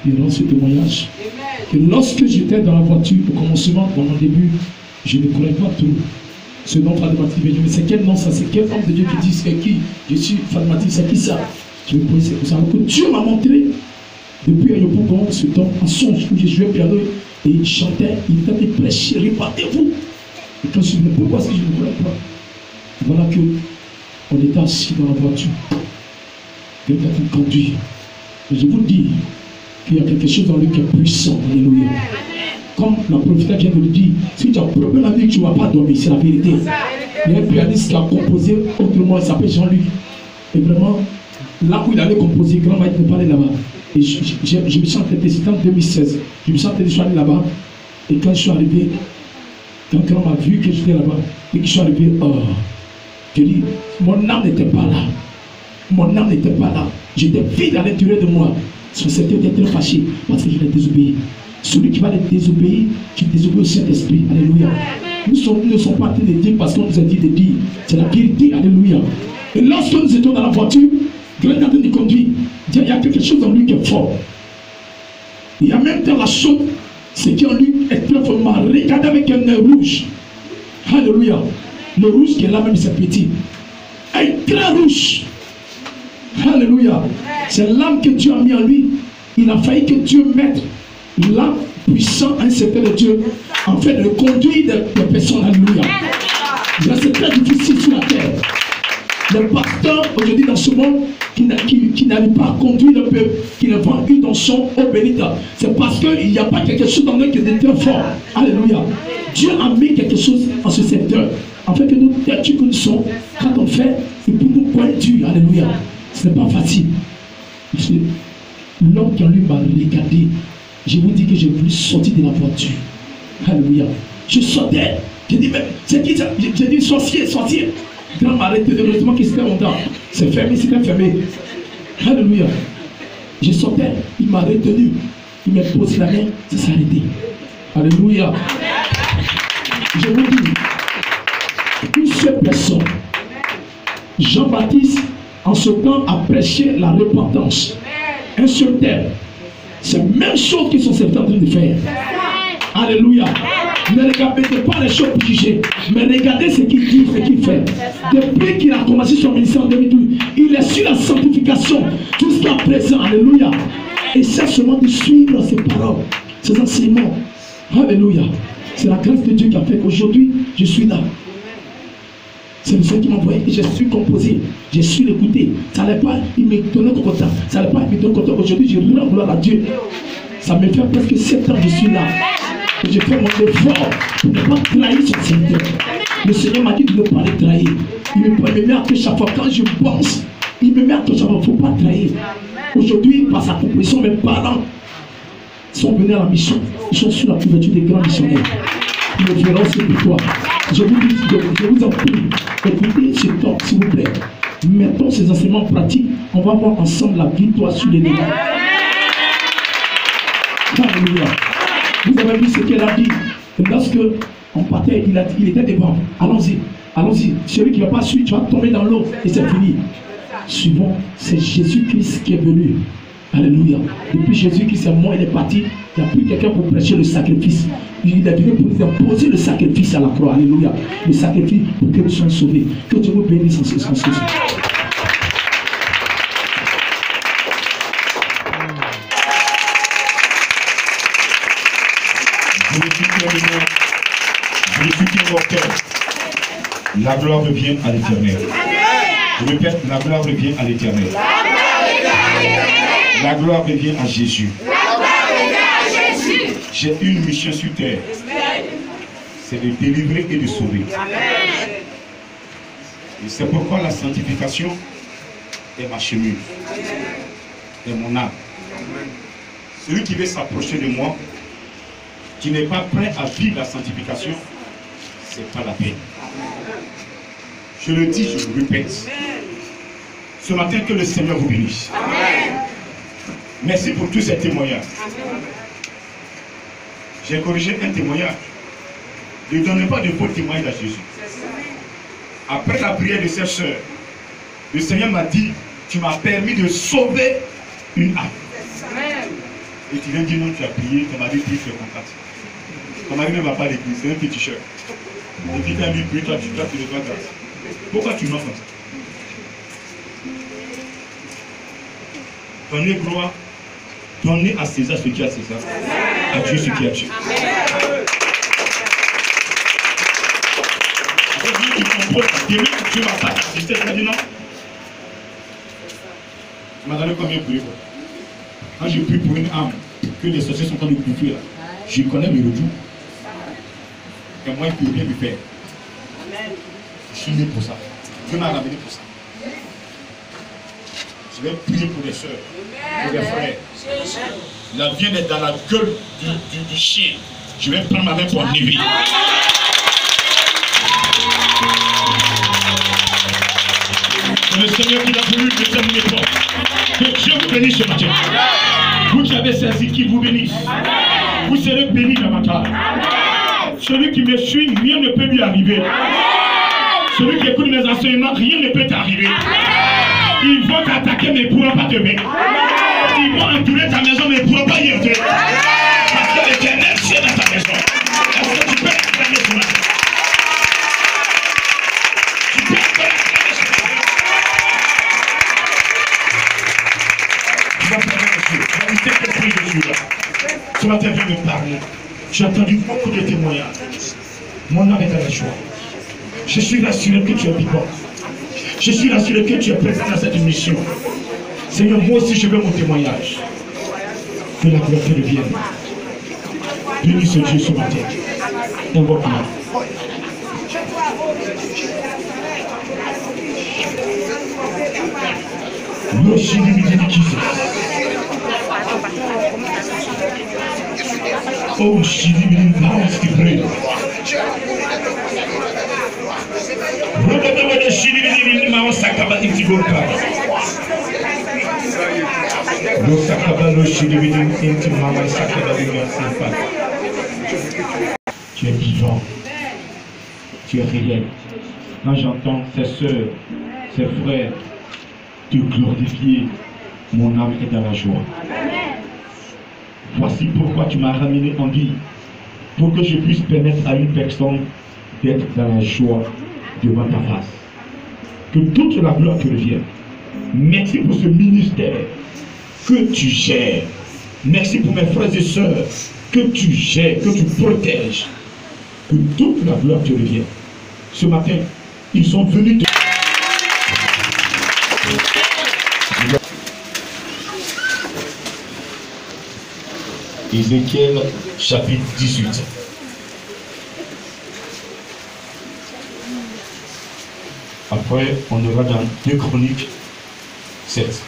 durant ce témoignage. Que lorsque j'étais dans la voiture, au commencement, dans mon début, je ne connais pas tout. Ce nom Fatimati, je me dis, c'est quel nom ça? C'est quel homme de Dieu qui dit c'est qui? Je suis Fatimati, c'est qui ça? Je me posais c'est ça. Alors que Dieu m'a montré, depuis Ayopougon, ce temps, en songe où je jouais piano et il chantait, il était prêché, répandez-vous. Et quand je me dis, pourquoi est-ce que je ne connais pas? Voilà que on était assis dans la voiture. Quelqu'un qui conduit. Et je vous dis qu'il y a quelque chose dans lui qui est puissant. Alléluia. Comme la prophétesse vient de le dire, si tu as un problème avec tu ne vas pas dormir, c'est la vérité. Il y a un pianiste qui a composé autrement, il s'appelle Jean-Luc. Et vraiment, là où il allait composer, grand maître me parlait là-bas. Et je me sentais, c'était en 2016, je me sentais déjà allé là-bas. Et quand je suis arrivé, quand grand m'a vu que j'étais là-bas, et que je suis arrivé, je dis, mon âme n'était pas là. Mon âme n'était pas là. J'étais vide à l'intérieur de moi. Son Seigneur était très fâché parce que je l'ai désobéi. Celui qui va les désobéir, qui désobéit au Saint-Esprit. Alléluia. Nous ne sommes pas en train de dire parce qu'on nous a dit de dire. C'est la vérité. Alléluia. Et lorsque nous étions dans la voiture, Greg est en train de conduire. Il y a quelque chose en lui qui est fort. Il y a même dans la chose, ce qui en lui est très fort. Regardez avec un œil rouge. Alléluia. Le rouge qui est là même, c'est petit. Un grand rouge. Alléluia. C'est l'âme que Dieu a mis en lui. Il a failli que Dieu mette l'âme puissante, un secret de Dieu, en fait de conduire des personnes. Alléluia. C'est très difficile sur la terre. Le pasteur aujourd'hui dans ce monde qui n'arrive pas à conduire le peuple, qui ne vend une dans son eau bénite, c'est parce qu'il n'y a pas quelque chose dans lui qui est très fort. Alléluia. Dieu a mis quelque chose en ce secteur. En fait, que nous, têtus que nous sommes, quand on fait, c'est pour nous conduire. Alléluia. Ce n'est pas facile. L'homme qui en lui m'a regardé, je vous dis que j'ai voulu sortir de la voiture. Alléluia. Je sortais. J'ai dit, mais c'est qui ça? J'ai dit, sorcier, sorcier. Grand m'a arrêté, heureusement qu'il s'était longtemps. C'est fermé, c'était fermé. Alléluia. Je sortais, il m'a retenu. Il m'a posé la main, ça s'est arrêté. Alléluia. Je vous dis, une seule personne, Jean-Baptiste, en ce temps, a prêché la repentance. Un seul terme. C'est la même chose qu'ils sont en train de faire. Alléluia. Ne regardez pas les choses pour juger, mais regardez ce qu'il dit, ce qu'il fait. Depuis qu'il a commencé son ministère en 2012, il est sur la sanctification jusqu'à présent. Alléluia. Et c'est seulement de suivre ses paroles, ses enseignements. Alléluia. C'est la grâce de Dieu qui a fait qu'aujourd'hui, je suis là. C'est le Seigneur qui m'a envoyé et je suis composé. Je suis écouté. Ça n'allait pas, il me donnait content. Ça n'allait pas, il me donnait content. Aujourd'hui, je rends gloire à Dieu. Ça me fait presque 7 ans que je suis là. Et je fais mon effort pour ne pas trahir son Seigneur. Le Seigneur m'a dit de ne pas le trahir. Il me met à que chaque fois, quand je pense, il me met à que chaque fois, il ne faut pas trahir. Aujourd'hui, par sa proposition, mes parents sont venus à la mission. Ils sont sur la couverture des grands missionnaires. Ils me verront sur le toit. Je vous dis, je vous en prie, écoutez ce temps, s'il vous plaît. Mettons ces enseignements pratiques. On va voir ensemble la victoire sur les ennemis. Alléluia. Vous avez vu ce qu'elle a dit. Et lorsque on partait, il était devant. Allons-y, allons-y. Celui qui ne va pas suivre, tu vas tomber dans l'eau et c'est fini. Suivons, c'est Jésus-Christ qui est venu. Alléluia. Depuis Jésus qui s'est mort, il est parti. Il n'y a plus quelqu'un pour prêcher le sacrifice. Il est venu pour nous imposer le sacrifice à la croix. Alléluia. Le sacrifice pour que nous soyons sauvés. Que Dieu nous bénisse en ce sens. Je soutiens mon cœur. La gloire revient à l'Éternel. Je répète, la gloire revient à l'Éternel. La gloire revient à Jésus. J'ai une mission sur terre. C'est de délivrer et de sauver. Et c'est pourquoi la sanctification est ma chemise. Et mon âme. Celui qui veut s'approcher de moi, qui n'est pas prêt à vivre la sanctification, c'est pas la peine. Je le dis, je le répète. Ce matin, que le Seigneur vous bénisse. Amen. Merci pour tous ces témoignages. J'ai corrigé un témoignage. Ne donnez pas de faux témoignages à Jésus. Après la prière de ses sœurs, le Seigneur m'a dit, tu m'as permis de sauver une âme. Et tu viens dire non, tu as prié, ton mari prie, tu es content. Ton mari ne va pas à l'église, c'est un petit t-shirt. Et puis tu as mis, toi tu le dois grâce. Pourquoi tu m'as fait ça? Donnez gloire, donnez à César ce qui est à César, à Dieu ce qui est à Dieu. Demain, Dieu va pas assister, tu m'as dit non. Tu m'as donné combien pour lui? Quand je prie pour une âme, que les sorciers sont en train de bouffer là, je connais mes retours. Et moi, il ne peut rien me faire. Je suis né pour ça. Dieu m'a ramené pour ça. Je vais prier pour les soeurs, pour les frères. La viande est dans la gueule du chien. Je vais prendre ma main pour enlever. C'est le Seigneur qui a voulu déterminer toi. Que Dieu vous bénisse ce matin. Vous qui avez saisi, qui vous bénisse. Vous serez bénis dans ma part. Celui qui me suit, rien ne peut lui arriver. Celui qui écoute mes enseignements, rien ne peut t'arriver. Ils vont t'attaquer, mais ils ne pourront pas te vaincre. Ils vont entourer ta maison, mais ils ne pourront pas y entrer. Parce que l'Éternel, c'est dans ta maison. Est-ce que tu peux acclamer ce matin? Tu peux acclamer ce matin? Tu vas faire quelque chose. Tu vas me dire quel prix je suis là. Ce matin, viens me parler. J'ai entendu beaucoup de témoignages. Mon âme est à la joie. Je suis rassuré que tu es vivant. Je suis rassuré que tu es présent à cette mission. Seigneur, moi aussi je veux mon témoignage. Que la gloire te revienne. Bénis ce Dieu ce matin. Invoque-moi. Oh, Shidi tu es vivant, tu es réel. Quand j'entends ces soeurs, ces frères te glorifier, mon âme est dans la joie. Voici pourquoi tu m'as ramené en vie, pour que je puisse permettre à une personne d'être dans la joie devant ta face. Que toute la gloire te revienne. Merci pour ce ministère que tu gères. Merci pour mes frères et sœurs que tu gères, que tu protèges. Que toute la gloire te revienne. Ce matin, ils sont venus te... Ézéchiel chapitre 18. Après, on ira dans 2 Chroniques 7.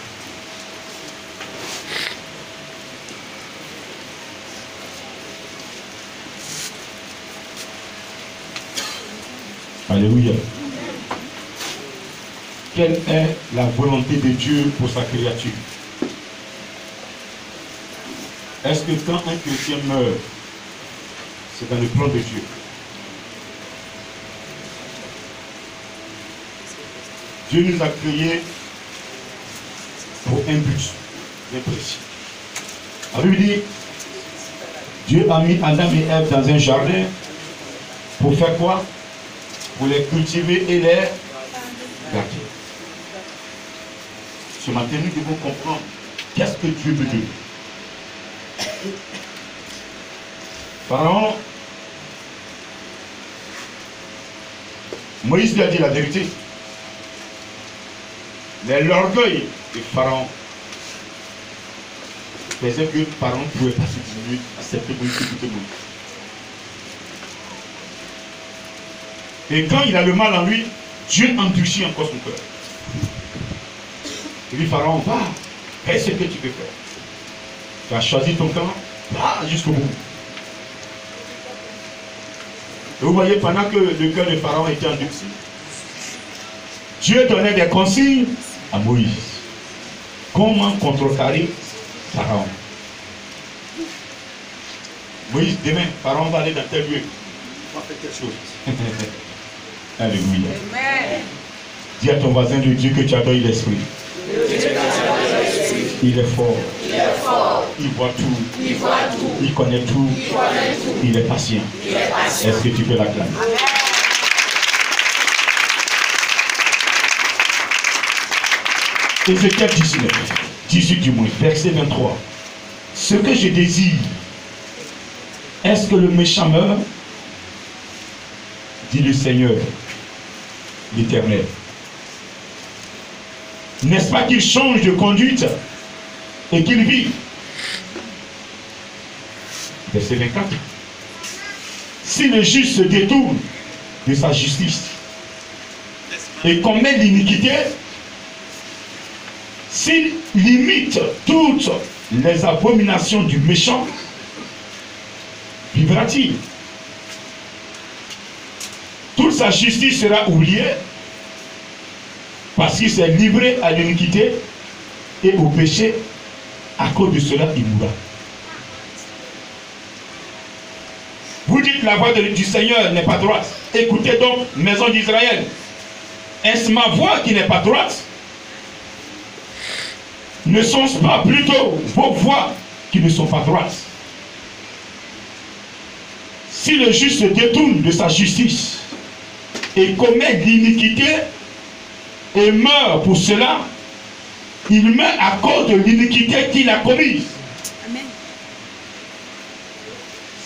Alléluia. Quelle est la volonté de Dieu pour sa créature? Est-ce que quand un chrétien meurt, c'est dans le plan de Dieu? Dieu nous a créés pour un but, est précis. La Bible dit, Dieu a mis Adam et Ève dans un jardin pour faire quoi? Pour les cultiver et les garder. Ce matin, nous devons comprendre qu'est-ce que Dieu veut de nous. Pharaon, Moïse lui a dit la vérité. Mais l'orgueil de Pharaon faisait que Pharaon ne pouvait pas se diminuer, accepter Moïse, écouter Moïse. Et quand il a le mal en lui, Dieu endurcit encore son cœur. Il dit, Pharaon, va, fais ce que tu veux faire. Tu as choisi ton camp, va jusqu'au bout. Et vous voyez, pendant que le cœur de Pharaon était endurci, Dieu donnait des consignes à Moïse. Comment contrecarrer Pharaon? Moïse, demain, Pharaon va aller dans tel lieu. On va faire quelque chose. Alléluia. Dis à ton voisin de Dieu que tu adores l'esprit. Il est fort. Il voit tout. Il connaît tout. Il est patient. Est-ce que tu peux l'acclamer? Ézéchiel 19, 18 du moins, verset 23. Ce que je désire, est-ce que le méchant meurt? Dit le Seigneur, l'Éternel. N'est-ce pas qu'il change de conduite et qu'il vit? Verset 24. Si le juste se détourne de sa justice et commet l'iniquité, s'il limite toutes les abominations du méchant, vivra-t-il? Toute sa justice sera oubliée parce qu'il s'est livré à l'iniquité et au péché. À cause de cela, il mourra. Vous dites la voix du Seigneur n'est pas droite. Écoutez donc, maison d'Israël. Est-ce ma voix qui n'est pas droite? Ne sont-ce pas plutôt vos voix qui ne sont pas droites? Si le juste se détourne de sa justice et commet l'iniquité et meurt pour cela, il meurt à cause de l'iniquité qu'il a commise. Amen.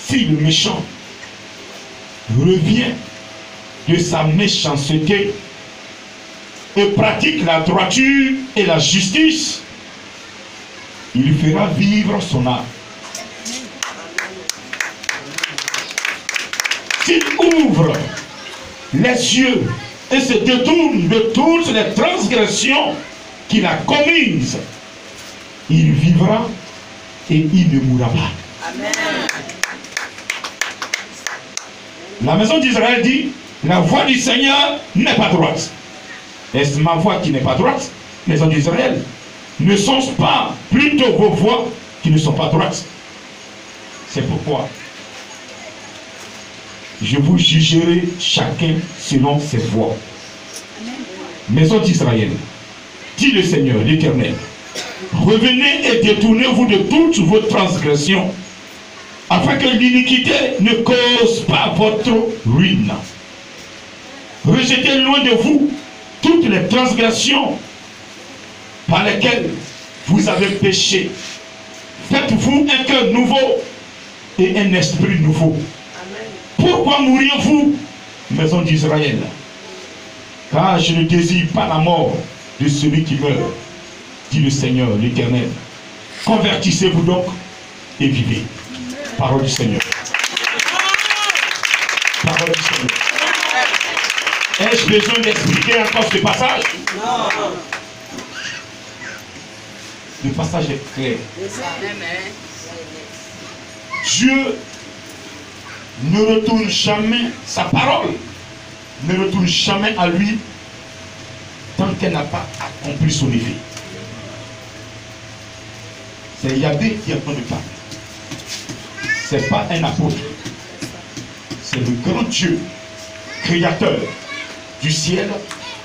Si le méchant revient de sa méchanceté et pratique la droiture et la justice, il fera vivre son âme. S'il ouvre les yeux et se détourne de toutes les transgressions qu'il a commises, il vivra et il ne mourra pas. Amen. La maison d'Israël dit, la voix du Seigneur n'est pas droite. Est-ce ma voix qui n'est pas droite, maison d'Israël? Ne sont-ce pas plutôt vos voix qui ne sont pas droites? C'est pourquoi je vous jugerai chacun selon ses voies. Maison d'Israël, dit le Seigneur, l'Éternel, revenez et détournez-vous de toutes vos transgressions, afin que l'iniquité ne cause pas votre ruine. Rejetez loin de vous toutes les transgressions par lesquelles vous avez péché. Faites-vous un cœur nouveau et un esprit nouveau. Pourquoi mourriez-vous, maison d'Israël? Car je ne désire pas la mort de celui qui meurt, dit le Seigneur, l'Éternel. Convertissez-vous donc et vivez. Parole du Seigneur. Parole du Seigneur. Ai-je besoin d'expliquer encore ce passage? Non. Le passage est clair. Dieu ne retourne jamais, sa parole ne retourne jamais à lui tant qu'elle n'a pas accompli son effet. C'est Yahvé qui est en train de parler. Ce n'est pas un apôtre. C'est le grand Dieu, créateur du ciel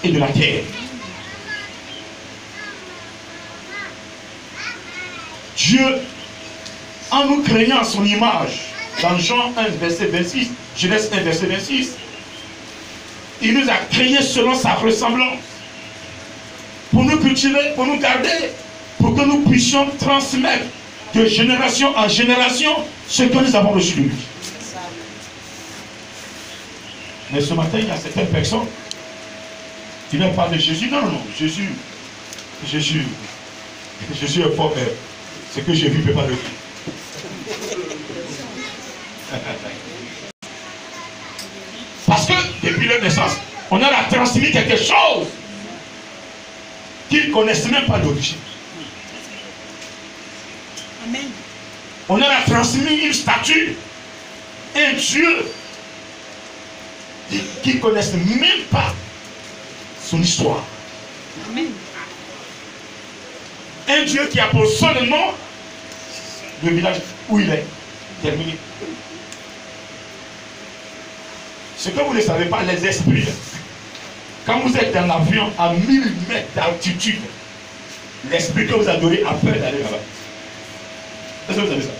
et de la terre. Dieu, en nous créant à son image, dans Jean 1, verset 26, Genèse 1, verset 26, il nous a créés selon sa ressemblance, pour nous cultiver, pour nous garder, pour que nous puissions transmettre de génération en génération ce que nous avons reçu de lui. Mais ce matin, il y a certaines personnes qui ne parlent de Jésus. Non, non, non, Jésus est fort. Ce que j'ai vu, ne peut pas le dire. Parce que depuis leur naissance, on leur a transmis quelque chose qu'ils ne connaissent même pas d'origine. Amen. On leur a transmis une statue, un Dieu qui ne connaissent même pas son histoire. Amen. Un Dieu qui a pour seul nom le village où il est. Terminé. Ce que vous ne savez pas, les esprits, quand vous êtes dans l'avion à 1000 mètres d'altitude, l'esprit que vous adorez a peur d'aller là-bas. Est-ce que vous savez ça?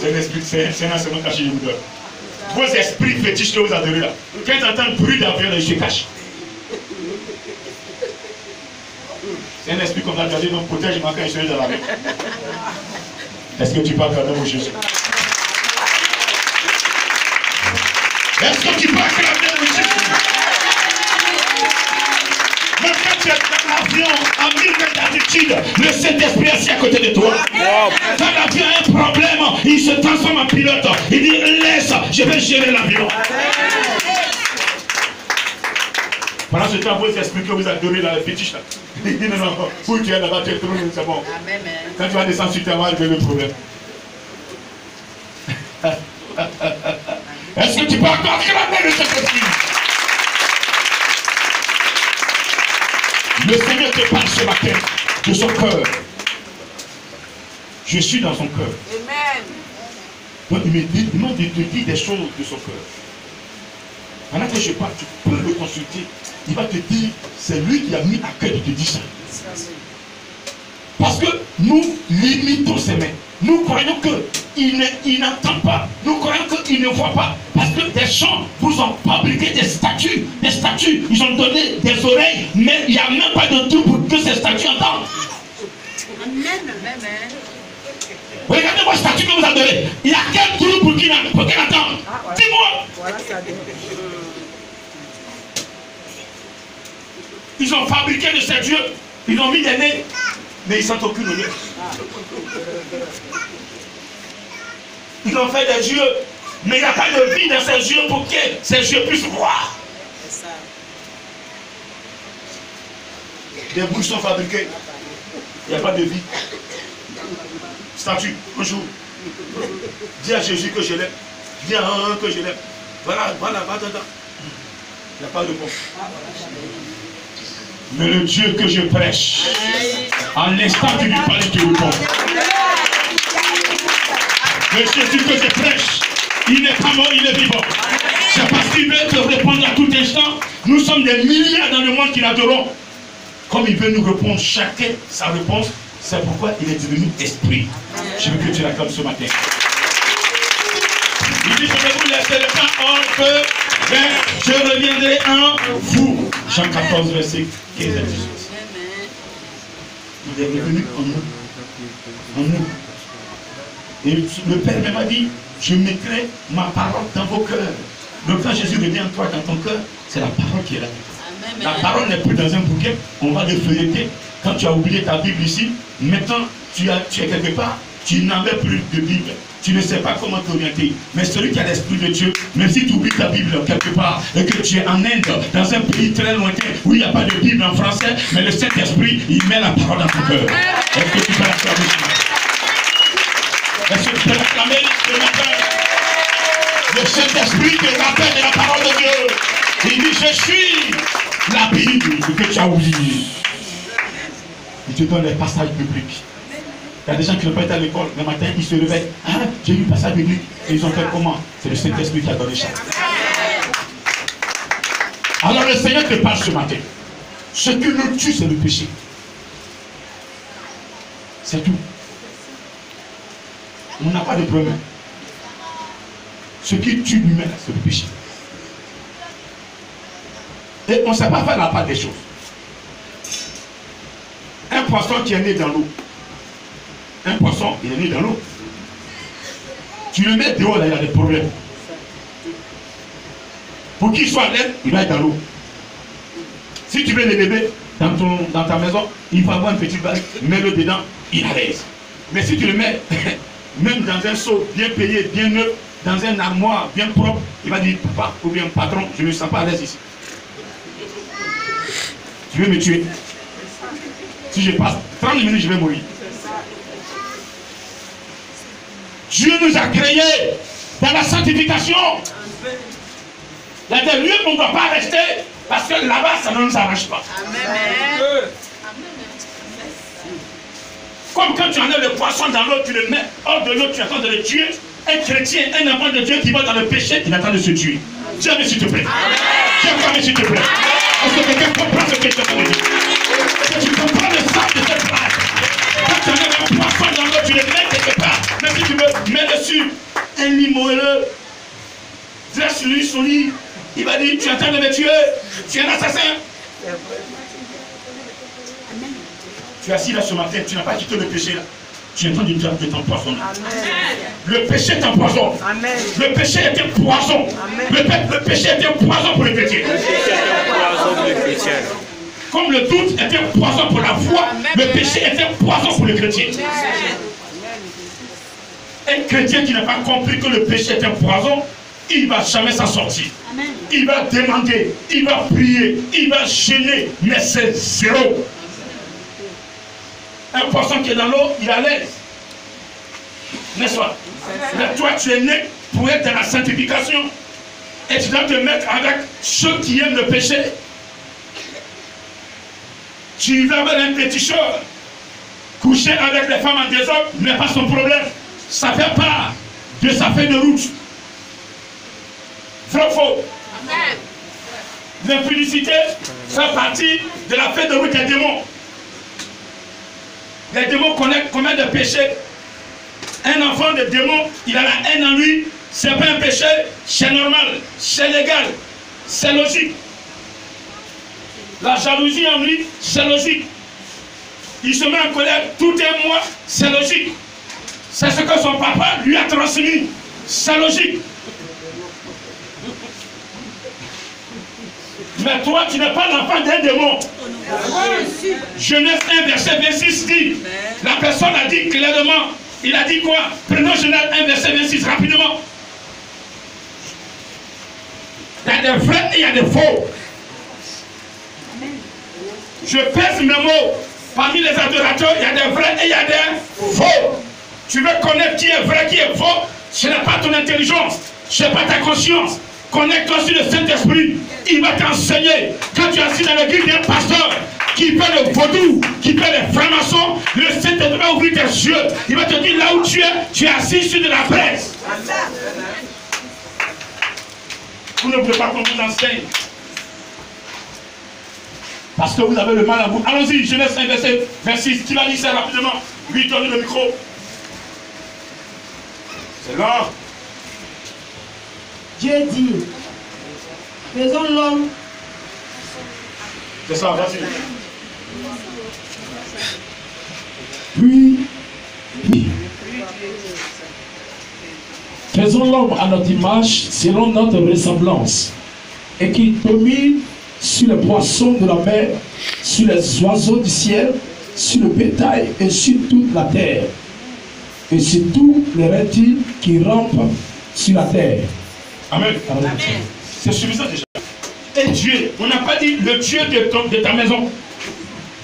C'est un esprit, c'est un enseignement caché, je vous donne. Vos esprits fétiches que vous adorez là, quand ils entendent bruit d'avion, ils se cachent. C'est un esprit qu'on a gardé, donc protège-moi quand je serai dans la mer. Est-ce que tu peux acclamer mon Jésus? Est-ce que tu peux acclamer mon Jésus? Même quand tu es dans l'avion à 1000 mètres d'altitude, le Saint-Esprit est assis à côté de toi. Quand l'avion a un problème, il se transforme en pilote. Il dit laisse, je vais gérer l'avion. Pendant ce temps, vos esprits que vous adorez là, les fétiches là, il dit non, non, où tu es là-bas, tu es trop loin, c'est bon. Quand tu vas descendre sur terre, il y a le problème. Est-ce que tu peux encore clamer le Saint-Esprit? Le Seigneur te parle ce matin de son cœur. Je suis dans son cœur. Donc il me demande de te dire des choses de son cœur. Pendant que je parle, tu peux le consulter. Il va te dire, c'est lui qui a mis à cœur de te dire ça. Parce que nous limitons ses mains. Nous croyons qu'il n'entend pas. Nous croyons qu'il ne voit pas. Parce que des gens vous ont fabriqué des statues. Des statues, ils ont donné des oreilles, mais il n'y a même pas de tout pour que ces statues entendent. Amen. Regardez vos statues que vous adorez. Il y a quel trou pour qu'il entende? Dis-moi. Ils ont fabriqué de ces dieux. Ils ont mis des nez. Mais ils ne sentent aucune odeur. Ils ont fait des yeux. Mais il n'y a pas de vie dans ces yeux pour que ces yeux puissent voir. Des bouches sont fabriquées. Il n'y a pas de vie. Statue, un jour. Dis à Jésus que je l'aime. Dis à un que je l'aime. Voilà, va dedans. Il n'y a pas de bon. Mais le Dieu que je prêche, en l'instant tu lui parles, tu réponds. Le Jésus que je prêche, il n'est pas mort, il est vivant. C'est parce qu'il veut te répondre à tout instant. Nous sommes des milliards dans le monde qui l'adorons. Comme il veut nous répondre chacun sa réponse, c'est pourquoi il est devenu esprit. Je veux que tu l'acclames ce matin. Il dit, je vais vous laisser le temps hors que je reviendrai en vous. Jean 14, verset 15 à 18. Il est revenu en nous. En nous. Et le Père m'a dit, je mettrai ma parole dans vos cœurs. Donc quand Jésus revient en toi, dans ton cœur, c'est la parole qui est là. La parole n'est plus dans un bouquet, on va le feuilleter. Quand tu as oublié ta Bible ici, maintenant tu es quelque part, tu n'en mets plus de Bible. Tu ne sais pas comment t'orienter. Mais celui qui a l'Esprit de Dieu, même si tu oublies ta Bible quelque part, et que tu es en Inde, dans un pays très lointain, où il n'y a pas de Bible en français, mais le Saint-Esprit, il met la parole dans ton cœur. Est-ce que tu peux l'acclamer? Est-ce que tu peux l'acclamer ce matin? Le Saint-Esprit te rappelle la parole de Dieu. Il dit, je suis la Bible que tu as oublié. Il te donne les passages bibliques. Il y a des gens qui n'ont pas été à l'école, le matin, ils se réveillent. Ah, j'ai lu le passage biblique. Et ils ont fait comment? C'est le Saint-Esprit qui a donné ça. Alors le Seigneur te parle ce matin. Ce qui nous tue, c'est le péché. C'est tout. On n'a pas de problème. Ce qui tue l'humain, c'est le péché. Et on ne sait pas faire la part des choses. Un poisson qui est né dans l'eau. Un poisson, il est né dans l'eau. Tu le mets dehors, là, il y a des problèmes. Pour qu'il soit à l'aise, il va être dans l'eau. Si tu veux les bébés dans ta maison, il faut avoir un petit bac, mets-le dedans, il est à l'aise. Mais si tu le mets, même dans un seau bien payé, bien neuf, dans un armoire bien propre, il va dire, papa ou bien patron, je ne me sens pas à l'aise ici. Tu veux me tuer? Si je passe 30 minutes, je vais mourir. Dieu nous a créés dans la sanctification. Il y a des lieux où on ne doit pas rester parce que là-bas, ça ne nous arrange pas. Amen. Comme quand tu enlèves le poisson dans l'eau, tu le mets hors de l'eau, tu attends de le tuer. Un chrétien, un enfant de Dieu qui va dans le péché, il attend de se tuer. Dieu, s'il te plaît. Dieu, s'il te plaît. Est-ce que quelqu'un comprend ce que je te dis? Tu comprends le sens de cette phrase? Quand tu enlèves un poisson dans l'eau, tu le mets quelque part. Mais si tu veux, mets dessus un lit moelleux, dresse-lui son lit. Il va dire, tu es en train de me tuer, tu es un assassin. Tu es assis là ce matin, tu n'as pas quitté le péché là. Tu es en train de t'empoisonner. Le péché est un poison. Le péché est un poison. Le péché est un poison pour les chrétiens. Comme le doute est un poison pour la foi, le péché est un poison pour les chrétiens. Un chrétien qui n'a pas compris que le péché est un poison, il ne va jamais s'en sortir. Il va demander, il va prier, il va gêner, mais c'est zéro. Un poisson qui est dans l'eau, il est à l'aise. N'est-ce pas? Mais toi, tu es né pour être dans la sanctification. Et tu dois te mettre avec ceux qui aiment le péché. Tu vas vers un péticheur. Coucher avec les femmes en désordre n'est pas son problème. Ça fait part de sa feuille de route. Vrai ou faux? L'impudicité fait partie de la feuille de route des démons. Les démons connaissent combien de péchés. Un enfant de démon, il a la haine en lui. Ce n'est pas un péché, c'est normal, c'est légal, c'est logique. La jalousie en lui, c'est logique. Il se met en colère tout un mois, c'est logique. C'est ce que son papa lui a transmis, c'est logique. Mais toi, tu n'es pas l'enfant d'un démon. Genèse 1, verset 26 dit, la personne a dit clairement, il a dit quoi? Prenons Genèse 1, verset 26, rapidement. Il y a des vrais et il y a des faux. Je pèse mes mots. Parmi les adorateurs, il y a des vrais et il y a des faux. Tu veux connaître qui est vrai, qui est faux? Ce n'est pas ton intelligence, ce n'est pas ta conscience. Connecte-toi sur le Saint-Esprit. Il va t'enseigner. Quand tu es assis dans l'église d'un pasteur qui fait le vaudou, qui fait les francs-maçons, le Saint-Esprit va ouvrir tes yeux. Il va te dire là où tu es assis sur de la braise. Vous ne voulez pas qu'on vous enseigne. Parce que vous avez le mal à vous. Allons-y, Genèse 5, verset 26. Qui va lire ça rapidement? Lui, donnez le micro. C'est là. Dieu dit, faisons l'homme. C'est ça, vas-y. Puis, faisons l'homme à notre image, selon notre ressemblance, et qu'il domine sur les poissons de la mer, sur les oiseaux du ciel, sur le bétail et sur toute la terre, et sur tous les reptiles qui rampent sur la terre. Amen. Amen. C'est suffisant déjà. Et Dieu, on n'a pas dit le Dieu de ta maison.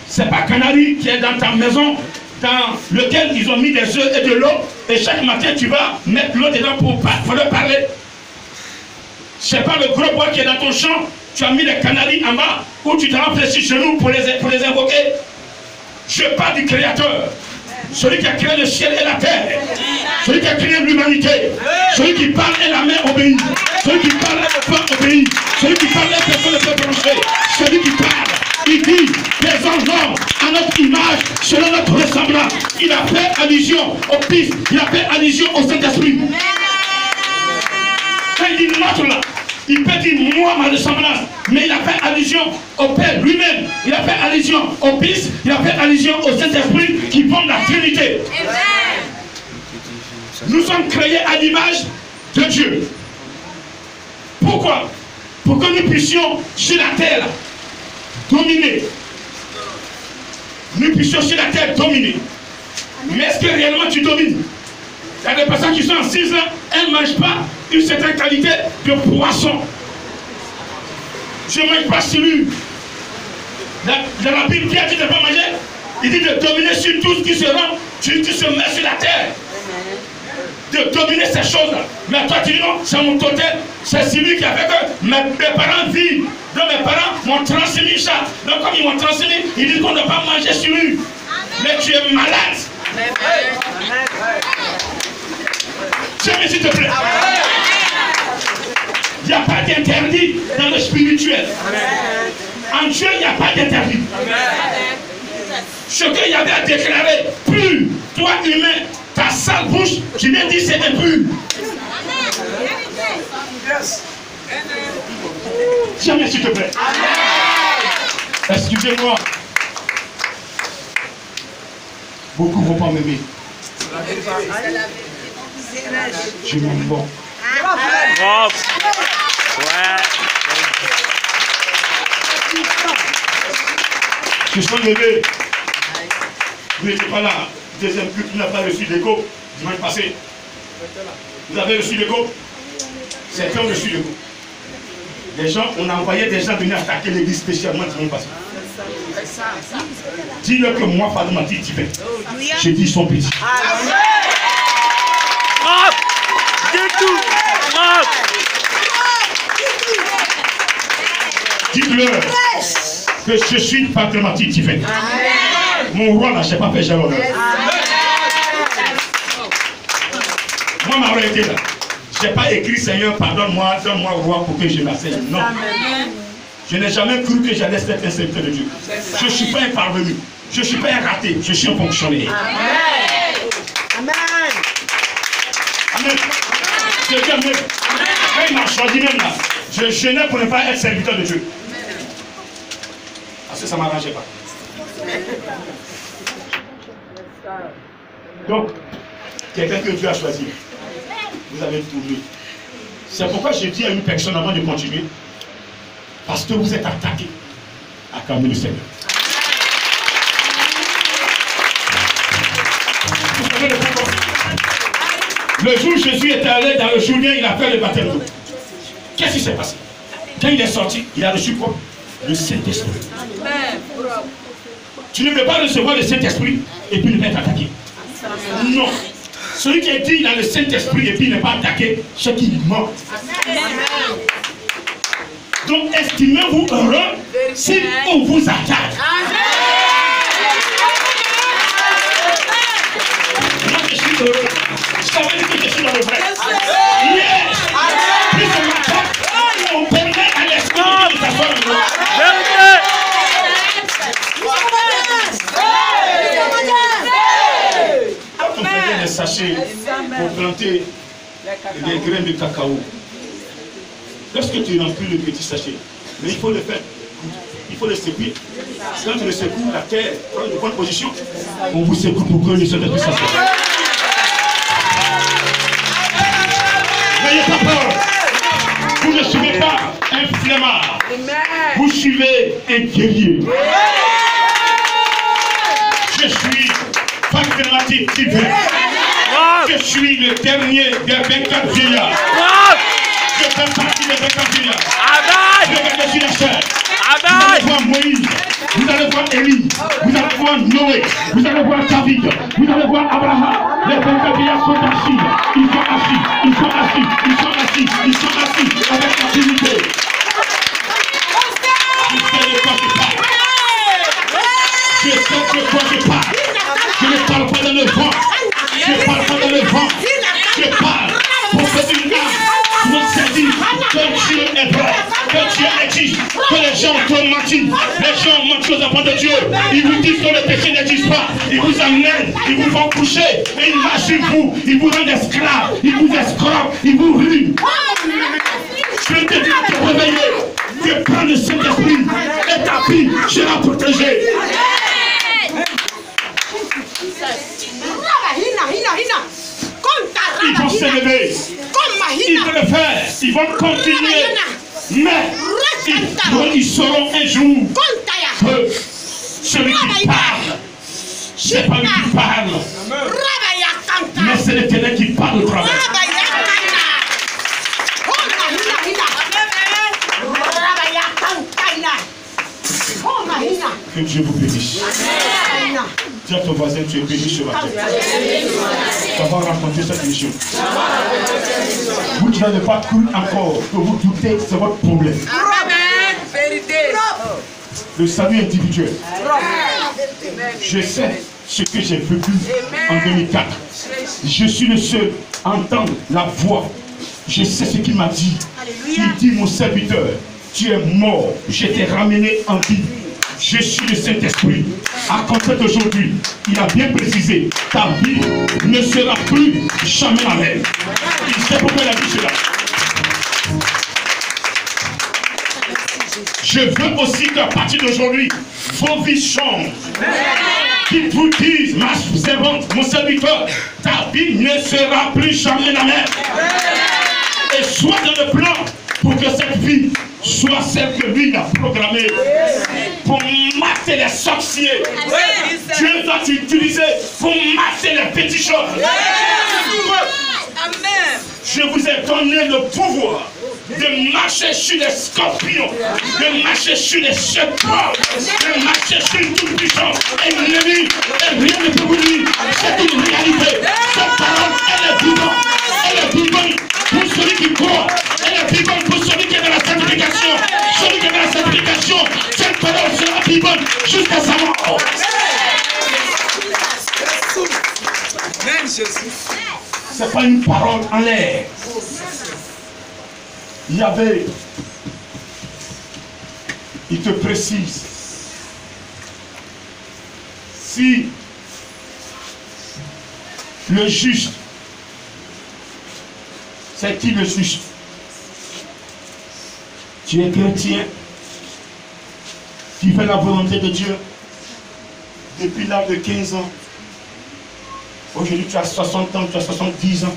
C'est pas Canary qui est dans ta maison, dans lequel ils ont mis des œufs et de l'eau, et chaque matin tu vas mettre l'eau dedans pour leur parler. C'est pas le gros bois qui est dans ton champ, tu as mis les canaris en bas, où tu te réfléchis chez nous pour les invoquer. Je parle du Créateur. Celui qui a créé le ciel et la terre, celui qui a créé l'humanité, celui qui parle et la mer obéit, celui qui parle et le peuple obéit, celui qui parle et le peuple est branché, celui qui parle Il dit, faisons-nous à notre image, selon notre ressemblance. Il a fait allusion au Fils, il a fait allusion au Saint-Esprit. Quand il dit notre là, il peut dire moi ma ressemblance, mais il a fait allusion au Père lui-même. Il a fait allusion au Fils, il a fait allusion au Saint-Esprit qui forment la Trinité. Nous sommes créés à l'image de Dieu. Pourquoi? Pour que nous puissions sur la terre dominer. Nous puissions sur la terre dominer. Mais est-ce que réellement tu domines? Il y a des personnes qui sont assises là, elles ne mangent pas une certaine qualité de poisson. Je ne mange pas sur lui. Dans la Bible, qui a dit de ne pas manger? Il dit de dominer sur tout ce qui se rend, tu se mets sur la terre. De dominer ces choses-là. Mais toi, tu dis non, c'est mon totem, c'est celui qui a fait que mes parents vivent. Donc mes parents m'ont transmis ça. Donc comme ils m'ont transmis, ils disent qu'on ne doit pas manger sur lui. Mais tu es malade. Tiens, mais s'il te plaît. Il n'y a pas d'interdit dans le spirituel. En Dieu, il n'y a pas d'interdit. Ce qu'il y avait à déclarer, plus toi humain, ta sale bouche, tu viens dire c'est impur. Tiens, mais s'il te plaît. Excusez-moi. Beaucoup ne vont pas m'aimer. Je m'aime bon. Je suis levé. Vous n'étiez pas là. Deuxième culte, n'a pas reçu l'écho dimanche passé. Vous avez reçu l'écho? Certains ont reçu l'écho. Des gens, on a envoyé des gens venir attaquer l'église spécialement dimanche passé. Dis-le que moi, Fadou m'a dit, je dis ils sont petits. Dites-leur que je suis paternité divine. Mon roi là, je n'ai pas fait jalon. Moi, ma roi était là. Je n'ai pas écrit Seigneur, pardonne-moi, donne-moi roi pour que je m'asseye. Non. Je n'ai jamais cru que j'allais être un serviteur de Dieu. Je ne suis pas un parvenu. Je ne suis pas un raté. Je suis un fonctionnaire. Amen. Amen. C'est Dieu même. Quand il m'a choisi même là, je gênais pour ne pas être serviteur de Dieu. Parce que ça ne m'arrangeait pas. Donc, quelqu'un que Dieu a choisi, vous avez trouvé. C'est pourquoi je dis à une personne avant de continuer, parce que vous êtes attaqué à calmer le Seigneur. Vous savez le pourquoi? Le jour où Jésus était allé dans le Jourdain, il a fait le baptême d'eau. Qu'est-ce qui s'est passé? Quand il est sorti, il a reçu quoi? Le Saint-Esprit. Tu ne peux pas recevoir le Saint-Esprit et puis ne pas être attaqué. Non. Celui qui est dit il a le Saint-Esprit et puis n'est pas attaqué, c'est qu'il ment. Donc estimez-vous heureux si on vous attaque. Moi je suis heureux. Ça veut dire que je suis dans le vrai. Yes. Plus on m'attaque, on permet à l'esprit de s'asseoir en moi. On faisait des sachets pour planter des graines de cacao. Lorsque tu remplis le petit sachet, mais il faut le faire, il faut le secouer. Quand tu le secoues, la terre prend une bonne position. On vous secoue pour que le Saint-Esprit s'assoie. N'ayez pas peur. Vous ne suivez pas un flemmard. Vous suivez un guerrier. Je suis paternité divine. Je suis le dernier des 24 vieillards. Je fais partie des 24 vieillards. Regardez sur la chair. Vous allez voir Moïse. Vous allez voir Élie. Vous allez voir Noé. Vous allez voir David. Vous allez voir Abraham. Les 24 vieillards sont assis. Ils sont assis. Ils sont assis. Ils sont assis. Ils sont assis avec la dignité. Je sais de quoi je parle. Je sais de quoi je parle. Je ne parle pas dans le vent. Je ne parle pas dans le vent. Je parle pour que une âme soit saisie que Dieu est vrai, que Dieu existe, que les gens ont menti. Les gens mentent aux enfants de Dieu. Ils vous disent que le péché n'existe pas. Ils vous amènent, ils vous font coucher. Et ils marchent sur vous. Ils vous rendent esclaves. Ils vous escroquent. Ils vous ruinent. Je te dis de te réveiller. De prendre le Saint-Esprit. Et ta vie sera protégée. Ils vont s'élever. Ils vont le faire. Ils vont continuer. Mais ils sauront un jour que celui qui parle, c'est pas lui qui parle. Mais c'est l'Éternel qui parle au travers. Que Dieu vous bénisse. Dis à ton voisin, tu es béni ce matin. Ça va raconter cette mission. Vous qui n'avez pas cru encore, que vous doutez, c'est votre problème. Le salut individuel. Je sais ce que j'ai vécu en 2004. Je suis le seul à entendre la voix. Je sais ce qu'il m'a dit. Il dit, mon serviteur, tu es mort, je t'ai ramené en vie. Je suis le Saint-Esprit. À compter d'aujourd'hui, il a bien précisé, ta vie ne sera plus jamais la même. Il sait pourquoi il a dit cela. Je veux aussi qu'à partir d'aujourd'hui, vos vies changent. Qu'ils vous disent, ma servante, mon serviteur, ta vie ne sera plus jamais la même. Et sois dans le plan pour que cette vie soit celle que lui a programmée pour mater les sorciers. Dieu doit t'utiliser pour mater les petits choses. Je vous ai donné le pouvoir de marcher sur les scorpions, de marcher sur les serpents, de marcher sur tout puissant et l'ennemi, et rien ne peut vous nuire. C'est une réalité. Cette parole, elle est vivante. Elle est vivante pour celui qui croit. Elle est vivante pour celui qui est dans la sanctification. Celui qui est dans la sanctification, cette parole sera vivante jusqu'à sa mort. Même Jésus. C'est pas une parole en l'air. Il te précise, si le juste, c'est qui le juste? Tu es chrétien, tu fais la volonté de Dieu depuis l'âge de 15 ans. Aujourd'hui, tu as 60 ans, tu as 70 ans.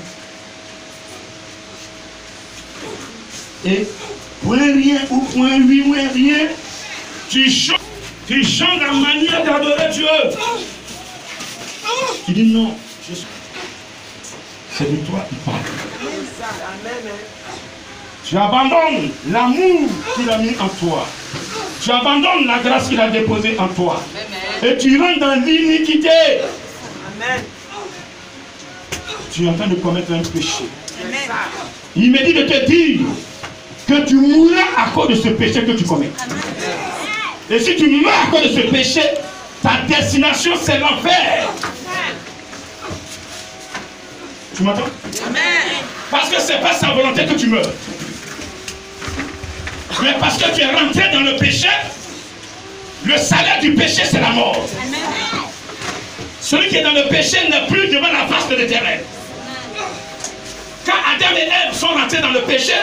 Et point rien ou point 8 ou rien, tu changes la manière d'adorer Dieu. Tu dis non, c'est de toi qui parle. Tu abandonnes l'amour qu'il a mis en toi. Tu abandonnes la grâce qu'il a déposée en toi. Et tu rentres dans l'iniquité. Tu es en train de commettre un péché. Il me dit de te dire que tu mourras à cause de ce péché que tu commets. Et si tu meurs à cause de ce péché, ta destination c'est l'enfer. Tu m'entends? Parce que ce n'est pas sa volonté que tu meurs. Mais parce que tu es rentré dans le péché, le salaire du péché c'est la mort. Celui qui est dans le péché n'est plus devant la face de l'Éternel. Quand Adam et Ève sont rentrés dans le péché,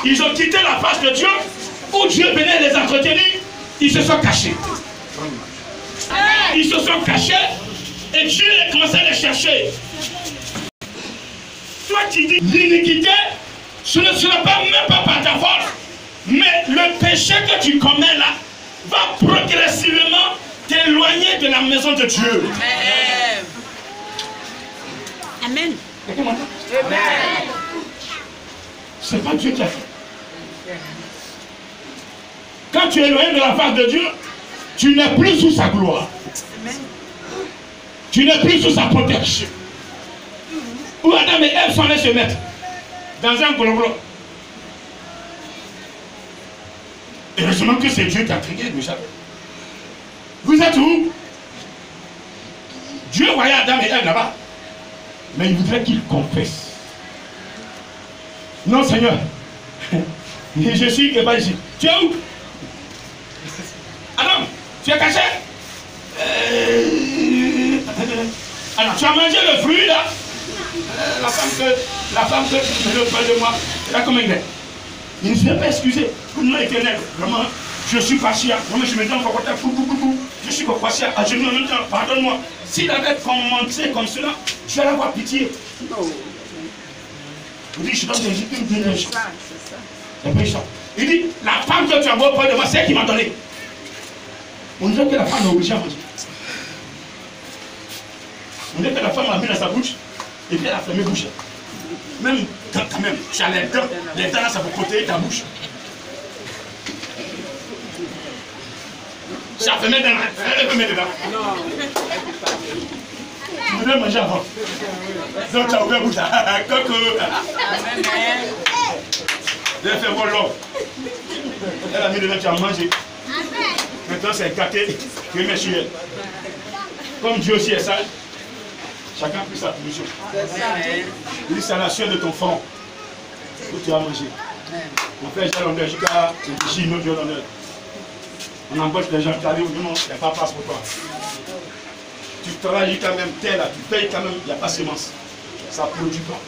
ils ont quitté la face de Dieu, où Dieu venait les entretenir, ils se sont cachés. Ils se sont cachés et Dieu a commencé à les chercher. Toi qui dis l'iniquité, ce ne sera pas même pas par ta force, mais le péché que tu commets là va progressivement t'éloigner de la maison de Dieu. Amen. Amen. C'est pas Dieu qui a fait. Quand tu es éloigné de la face de Dieu, tu n'es plus sous sa gloire. Tu n'es plus sous sa protection. Où Adam et Ève sont allés se mettre dans un gros. Heureusement que c'est Dieu qui a crié, Michel. Vous êtes où? Dieu voyait Adam et Ève là-bas. Mais il voudrait qu'ils confessent. Non, Seigneur. Je suis que pas ici. Tu es où? Adam, tu es caché? Alors, tu as mangé le fruit là? La femme que me près de moi, là comment il est? Il ne s'est pas excusé. Non, éternel, vraiment, je suis patient. Vraiment, je me dis encore, je suis patient. À genoux en même temps, pardonne-moi. S'il avait commencé comme cela, je vais avoir pitié. Il dit, je dois une bénédiction. Il dit, la femme que tu as envoyée près de moi, c'est elle qui m'a donné. On dirait que la femme est obligée à manger. On dirait que la femme l'a mis dans sa bouche et puis elle a fermé bouche. Même quand même, tu as les dents là, ça peut protéger ta bouche. Ça fait mettre dedans. Elle peut mettre dedans. Tu voudrais manger avant. Donc tu as ouvert la bouche là. Coco. Elle fait voir l'homme. Elle a mis dedans, tu as mangé. Maintenant c'est gâté. Je mets sur elle. Comme Dieu aussi est sage, chacun a pris sa position. Il c'est la sueur de ton front que tu as mangé. On fait déjà l'honneur jusqu'à ici, nous Dieu l'honneur. On embauche les gens qui arrivent, non, il n'y a pas de place pour toi. Tu travailles quand même tel, tu payes quand même, il n'y a pas de semence. Ça ne produit pas.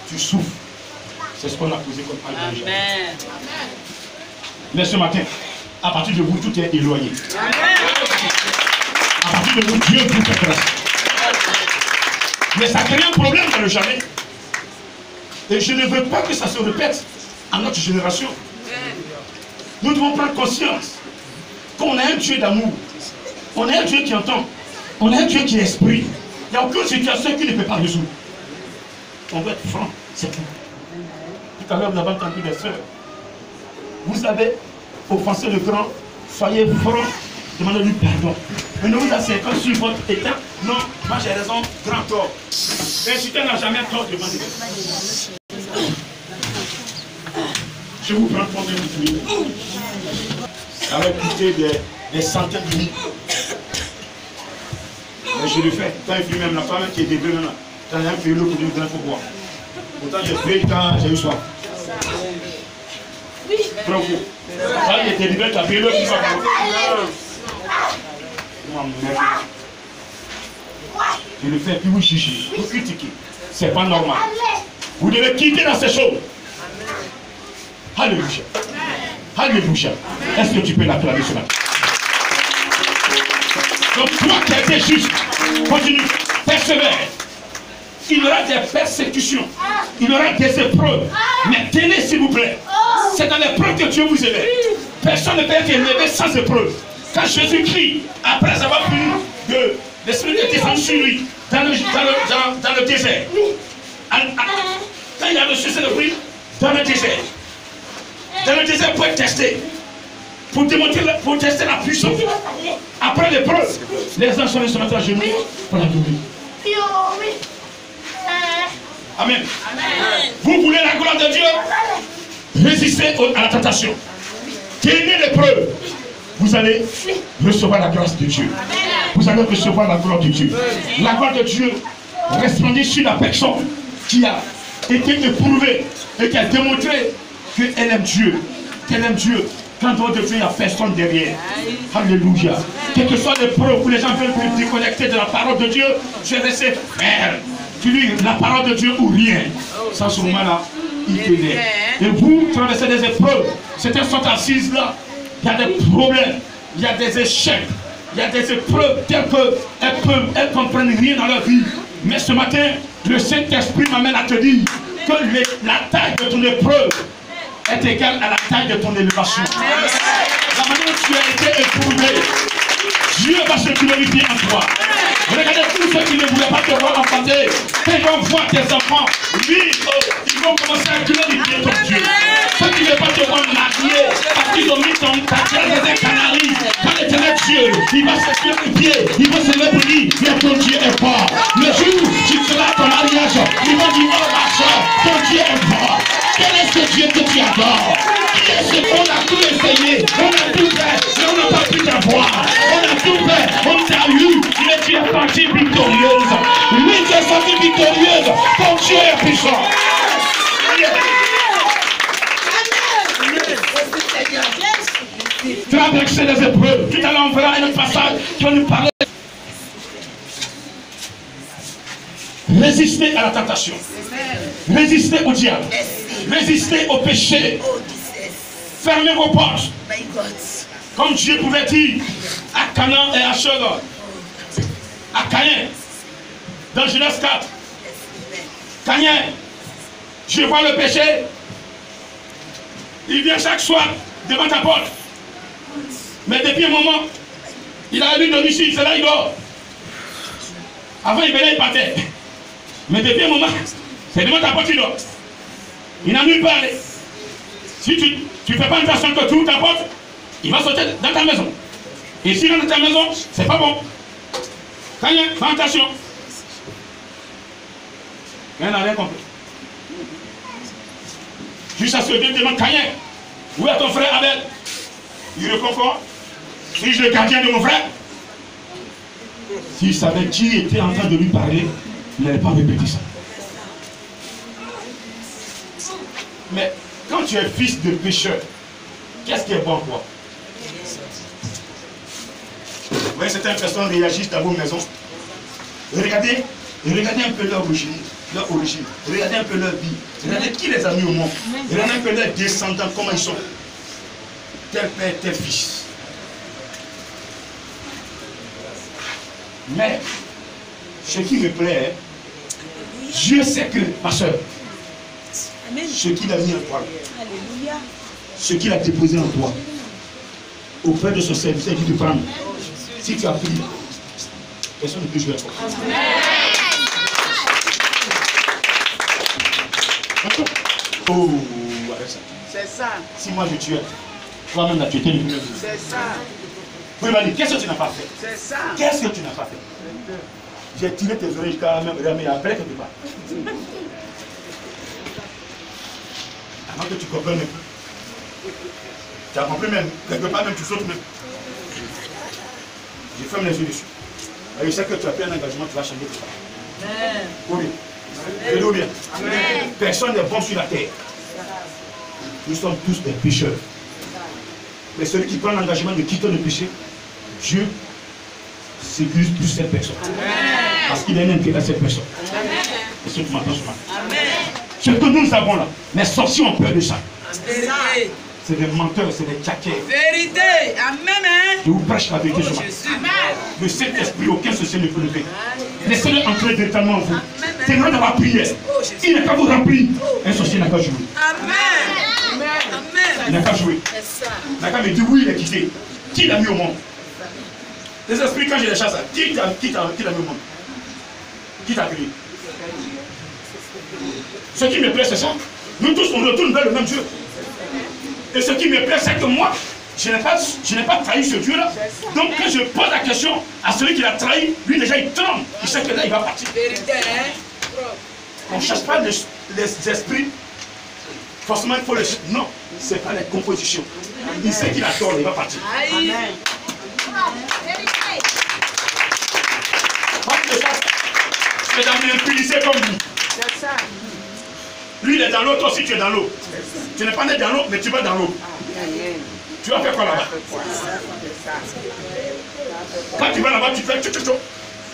Tu souffres. C'est ce qu'on a posé comme argument. Amen. Mais ce matin, à partir de vous, tout est éloigné. À partir de vous, Dieu vous fait grâce. Mais ça crée un problème dans le jardin. Et je ne veux pas que ça se répète à notre génération. Nous devons prendre conscience qu'on a un Dieu d'amour. On a un Dieu qui entend. On a un Dieu qui est esprit. Il n'y a aucune situation qui ne peut pas résoudre. On doit être franc, c'est tout. Tout à l'heure, vous avez entendu des sœurs. Vous avez offensé le grand. Soyez franc. Demandez-lui pardon. Mais ne vous asseyez pas sur votre état. Non, moi j'ai raison, grand tort. L'insulté n'a jamais tort devant Dieu. Je vous prends combien de minutes? Ça va coûter des centaines de minutes. Mais je le fais. Quand il finit même la femme qui est débriée maintenant, quand il y a un pays l'eau pour lui donner pour boire. Pourtant j'ai pris quand j'ai eu soif. Bravo. Quand il est délivré, tu as payé l'eau qui va boire. Je le fais, puis vous jugez, vous critiquez. C'est pas normal. Vous devez quitter dans ces choses. Alléluia. Alléluia. Est-ce que tu peux l'acclamer ce matin? Donc toi qui as été juste, continue, persévère. Il y aura des persécutions, il y aura des épreuves. Mais tenez s'il vous plaît. C'est dans l'épreuve que Dieu vous élève. Personne ne peut être élevé sans épreuve. Quand Jésus-Christ, après avoir pris de l'esprit de descendre sur lui, dans le désert, quand il a reçu cette prix, dans le désert pour être testé, pour tester la puissance. Après l'épreuve, les anges sont se mettre à genoux pour la gloire. Amen. Vous voulez la gloire de Dieu? Résistez à la tentation. Tenez l'épreuve. Vous allez recevoir la grâce de Dieu. Vous allez recevoir la gloire de Dieu. La gloire de Dieu resplendit sur la personne qui a été éprouvée et qui a démontré qu'elle aime Dieu. Qu'elle aime Dieu. Quand on Dieu, il n'y a personne derrière. Alléluia. Quelles que soient les preuves où les gens veulent se déconnecter de la parole de Dieu, je vais rester ferme. Tu dis la parole de Dieu ou rien. Sans ce moment-là, il tenait. Et vous traversez des épreuves. Certains sont assises là. Il y a des problèmes, il y a des échecs, il y a des épreuves telles qu'elles ne comprennent rien dans leur vie. Mais ce matin, le Saint-Esprit m'amène à te dire que la taille de ton épreuve est égale à la taille de ton élévation. La manière dont tu as été éprouvé, Dieu va se glorifier en toi. Regardez tous ceux qui ne voulaient pas te voir enfanter. Quand ils vont voir tes enfants vivre, ils vont commencer à glorifier ton Dieu. Ceux qui ne veulent pas te voir marier, parce qu'ils ont mis ta terre dans un canari. Quand l'éternel Dieu, il va se glorifier, il va se lever pour dire, mais ton Dieu est fort. Le jour où tu seras à ton mariage, ils vont dire, oh ma soeur, ton Dieu est fort. Quel est ce Dieu que tu adores? Qui est ce qu'on a tout essayé? On a tout fait, mais on n'a pas pu t'avoir. On a tout fait, on t'a eu, mais tu es partie victorieuse. Oui, tu es sortie victorieuse. Ton Dieu est puissant. Amen. traverser des épreuves. Tout à l'heure, on verra un autre passage qui va nous parler. Résister à la tentation. Résister au diable. Résister au péché. Fermez vos portes. Comme Dieu pouvait dire à Canaan et à Shogor, à Caïn, dans Genèse 4. Caïn, je vois le péché. Il vient chaque soir devant ta porte. Mais depuis un moment, il a lu domicile, c'est là il dort. Avant il venait, il partait. Mais depuis un moment, c'est devant ta porte qu'il dort. Il n'a nulle part aller. Si tu ne fais pas attention que tu ouvres ta porte, il va sauter dans ta maison. Et s'il est dans ta maison, c'est pas bon. Caïn, fais attention. Caïn n'a rien compris. Jusqu'à ce que Dieu demande Caïn, où est ton frère Abel? Il répond quoi? Suis-je le gardien de mon frère? S'il savait qui était en train de lui parler, il n'allait pas répéter ça. Mais quand tu es fils de pécheur, qu'est-ce qui est bon pour toi? Vous voyez, certaines personnes réagissent dans vos maisons. Regardez un peu leur origine. Regardez un peu leur vie. Regardez qui les a mis au monde. Regardez un peu leurs descendants, comment ils sont. Tel père, tel fils. Mais, ce qui me plaît, Dieu sait que, ma soeur, ce qu'il a mis en toi, ce qu'il a déposé en toi, auprès de ce service, il dit de prendre. Si tu as pris, personne ne peut jouer à toi. Oh, avec ça. C'est ça. Si moi je tuais, toi-même là tu étais le mieux. C'est ça. Vous pouvez me dire, qu'est-ce que tu n'as pas fait? C'est ça. Qu'est-ce que tu n'as pas fait? J'ai tiré tes oreilles jusqu'à même mais après quelque part. Avant que tu comprennes un peu. Tu as compris même, quelque part même tu sautes même. Je ferme les yeux dessus. Et je sais que tu as pris un engagement, tu vas changer tout ça. Oui. Je dis bien. Personne n'est bon sur la terre. Nous sommes tous des pécheurs. Mais celui qui prend l'engagement de quitter le péché, Dieu sécurise plus cette personne. Parce qu'il a un intérêt à cette personne. Et ce que tu m'entends ce matin. Ce que nous avons là, les sorciers ont peur de ça. C'est des menteurs, c'est des tchaquets. Vérité. Amen. Je vous prêche la vérité ce matin. Le Saint-Esprit, aucun sorcier ne peut le faire. Laissez-le entrer directement en vous. C'est vrai d'avoir prié. Il n'a qu'à vous remplir. Un sorcier n'a qu'à jouer. Amen. Il n'a qu'à jouer. Il n'a qu'à me dire oui, il est quitté. Qui l'a mis au monde? Les esprits, quand je les chasse, qui l'a mis au monde? Qui t'a créé? Ce qui me plaît, c'est ça. Nous tous, on retourne vers le même Dieu. Et ce qui me plaît, c'est que moi, je n'ai pas trahi ce Dieu-là. Donc, quand je pose la question à celui qui l'a trahi, lui déjà il tremble. Il sait que là, il va partir. On ne cherche pas les esprits. Forcément, il faut les... Non, ce n'est pas les compositions. Il sait qu'il a tort, il va partir. Amen. C'est dans l'impudicité comme lui. Lui, il est dans l'eau, toi aussi tu es dans l'eau. Tu n'es pas né dans l'eau, mais tu vas dans l'eau. Tu vas faire quoi là-bas? Quand tu vas là-bas, tu fais tchou.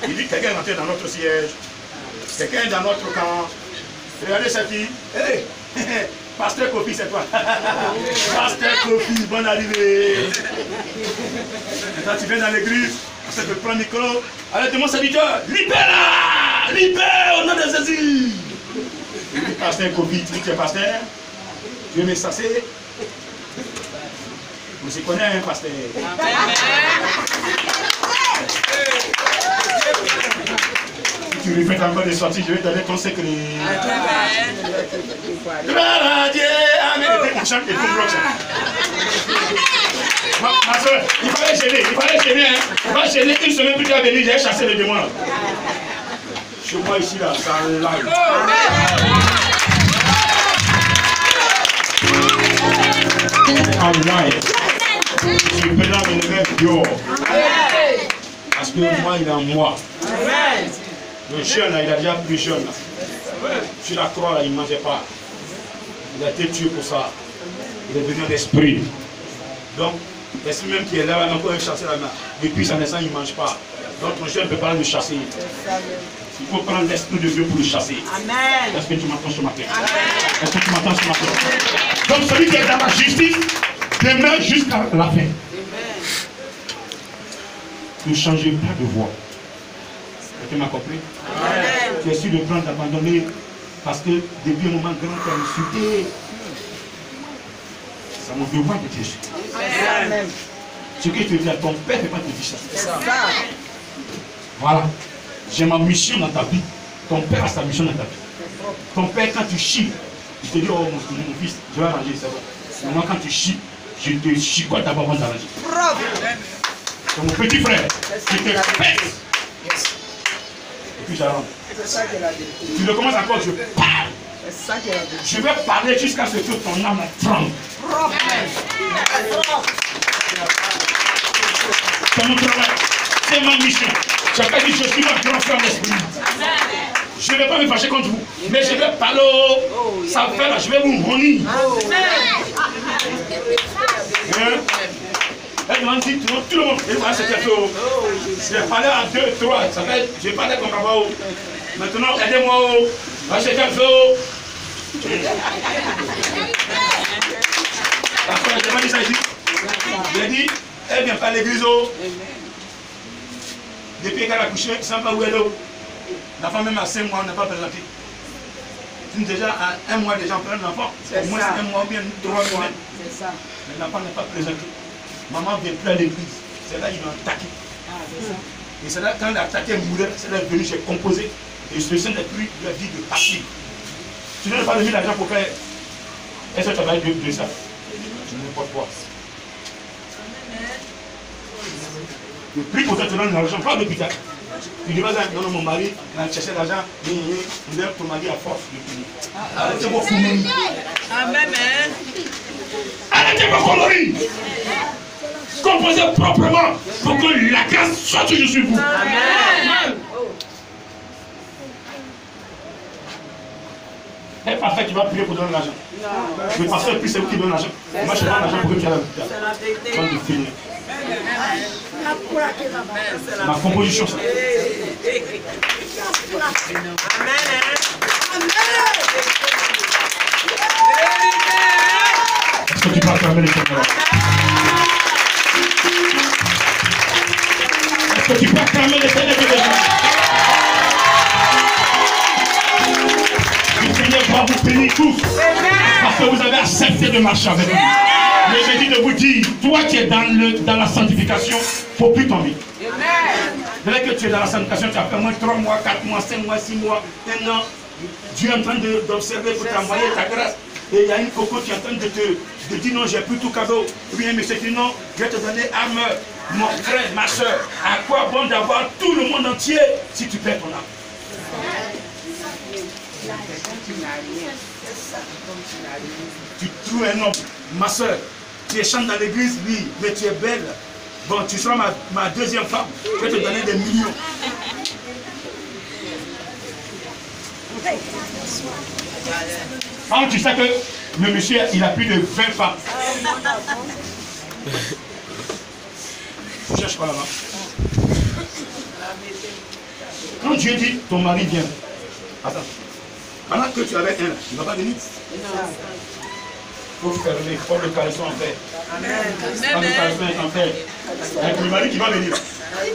Il dit quelqu'un est rentré dans notre siège. Quelqu'un est dans notre camp. Regardez cette fille. Hey, Pasteur Kofi, c'est toi. Pasteur Kofi, bonne arrivée. Quand tu viens dans l'église, tu te prends le micro. Allez, demande serviteur, libère-la! Libère au nom de Jésus! Il dit, Pasteur Kofi, tu dis que tu es pasteur? Tu veux me sasser? On se connaît, hein, pasteur? Si tu répètes encore des sorties, je vais te donner ton secret. Gloire à Dieu, amen. On chante et tout bloc ça. Ma soeur, il fallait gêner, hein. Il va gêner une semaine plus tard venir, j'ai chassé le démon là. Chez moi ici là, ça live. Je suis maintenant de le mettre dehors. Parce que moi, il est en moi. Le jeune là, il a déjà plus jeune là. Sur la croix là, il ne mangeait pas. Il a été tué pour ça. Il est devenu un esprit. Donc, L'esprit même qui est là, même quand il chasse la main. Depuis sa naissance, il ne mange pas. Donc ton Dieu ne peut pas le chasser. Il faut prendre l'esprit de Dieu pour le chasser. Amen. Est-ce que tu m'entends ce matin? Est-ce que tu m'entends ce matin? Donc celui qui est dans la justice demeure jusqu'à la fin. Ne changez pas de voie. Tu m'as compris? Amen. Tu es sûr de prendre d'abandonner parce que depuis un moment grand, tu as insulté. C'est mon devoir de Dieu. Amen. Ce que tu dis à ton père ne peut pas te dire ça. C'est ça. Voilà. J'ai ma mission dans ta vie. Ton père a sa mission dans ta vie. Ton père, quand tu chies, je te dis, oh mon fils, je vais arranger ça. Maintenant, quand tu chies, je te chicote d'abord avant d'arranger. C'est mon petit frère. Je te pète. Et puis j'arrange. Tu le commences encore, je parle. Je vais parler jusqu'à ce que ton âme tremble. C'est mon travail. C'est ma mission. Chacun dit, je suis un grand frère d'esprit. Je ne vais pas me fâcher contre vous. Mais je vais parler. Ça fait là, je vais vous ronir. Elle m'a dit, tout le monde, et moi c'était faux. Je parlais à 2, 3, ça fait, j'ai parlé comme avant. Maintenant, aidez-moi, moi c'était faux. Parce que je m'ai dit ça ici. J'ai dit, elle vient pas à l'église. Depuis qu'elle a couché, sans pas où elle est. La femme même à 5 mois, on n'a pas présenté. Déjà à 1 mois, déjà on prend l'enfant. Au moins 1 mois, bien 3 mois. C'est ça. Mais l'enfant n'est pas présenté. Maman vient plus à l'église. C'est là qu'ils l'ont attaqué. Et c'est là, quand il a attaqué Moulin, c'est là venu, j'ai composé. Et je me n'est plus la vie de partir. Tu n'as pas donné l'argent pour faire. Est-ce que tu vas de ça? Je n'importe quoi. Le prix pour te donner l'argent, pas l'hôpital. Tu dis, non, mon mari, il a cherché l'argent, il lève ton mari à force de payer. Arrêtez vos conneries. Amen. Arrêtez vos conneries. Composez proprement pour que la grâce soit toujours sur vous. Amen. Et parfait, tu vas prier pour donner l'argent. Le pasteur, puis c'est vous qui donne l'argent. Moi, je donne l'argent pour que tu aies l'hôpital. Quand tu finis. Ma composition, ça. Est-ce que tu peux acclamer le Seigneur? Est-ce que tu peux acclamer le Seigneur? Le Seigneur va vous bénir tous. Parce que vous avez accepté de marcher avec lui. Mais je dis de vous dire, toi qui es dans la sanctification, il ne faut plus tomber. Dès que tu es dans la sanctification, tu as fait moins 3 mois, 4 mois, 5 mois, 6 mois, 1 an. Dieu est en train d'observer pour t'envoyer ta grâce. Et il y a une coco qui est en train de te dire non, j'ai plus tout cadeau. Ou bien monsieur qui dit non, je vais te donner âme, mon frère, ma soeur. À quoi bon d'avoir tout le monde entier si tu perds ton âme? Tu trouves un homme, ma soeur, tu es chante dans l'église, oui, mais tu es belle. Bon, tu seras ma deuxième femme, je vais te donner des millions. Quand tu sais que le monsieur, il a plus de 20 femmes. Tu cherches quoi là-bas? Quand Dieu dit, ton mari vient. Attends. Pendant que tu avais un, il ne va pas venir. Il faut fermer, il faut le caleçon en fer. Quand le caleçon est en fer, avec le mari qui va venir,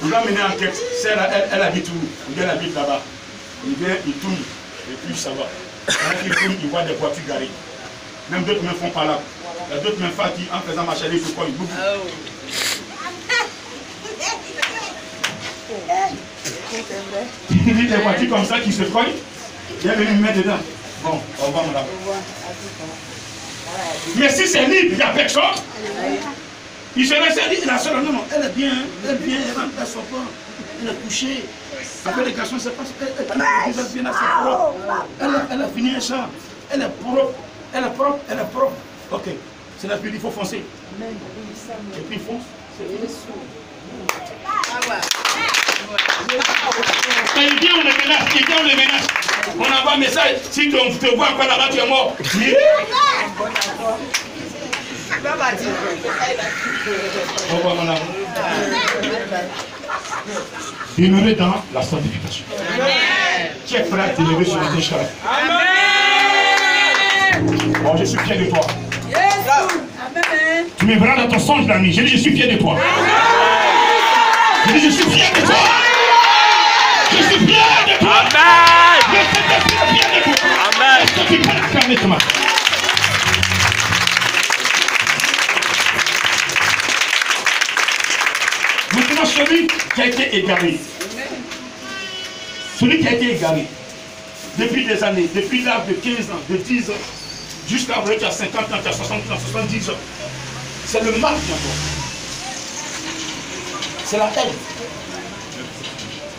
il va mener en quête. Elle habite où? Elle habite là-bas. Il vient, il tourne, et puis ça va. Quand il tourne, il voit des voitures garées. Même d'autres mains font pas là. Il y a d'autres mains qui, en faisant marcher, il se colle, il bouge. Il dit des voitures comme ça qui se collent. Il est venu me mettre dedans. Bon, au revoir madame. Mais si c'est libre, il n'y a personne. Il se laisse dire, la soeur, non, elle est bien, elle rentre à son corps. Elle est couchée. Après les garçons, c'est pas elle est bien assez propre. Elle a fini un champ. Elle est propre. Elle est propre. Elle est propre. Ok. C'est la pluie, il faut foncer. Et puis il fonce. Il vient, on le menace. On envoie un message. Si on te voit encore là-bas, tu es mort. Au revoir, mon amour. Demeurer dans la sanctification. Qui est prêt à t'élever sur le déchet? Bon, je suis fier de toi. Tu me verras dans ton songe la nuit. Je dis, je suis fier de toi. Je dis, je suis fier de toi. Je suis fier de toi. Je suis fier de toi. Est-ce que tu peux l'acclamer ce matin? Maintenant, celui qui a été égaré. Celui qui a été égaré depuis des années, depuis l'âge de 15 ans, de 10 ans, jusqu'à tu as 50 ans, tu as 60 ans, 70 ans. C'est le mal qui encore. C'est la haine.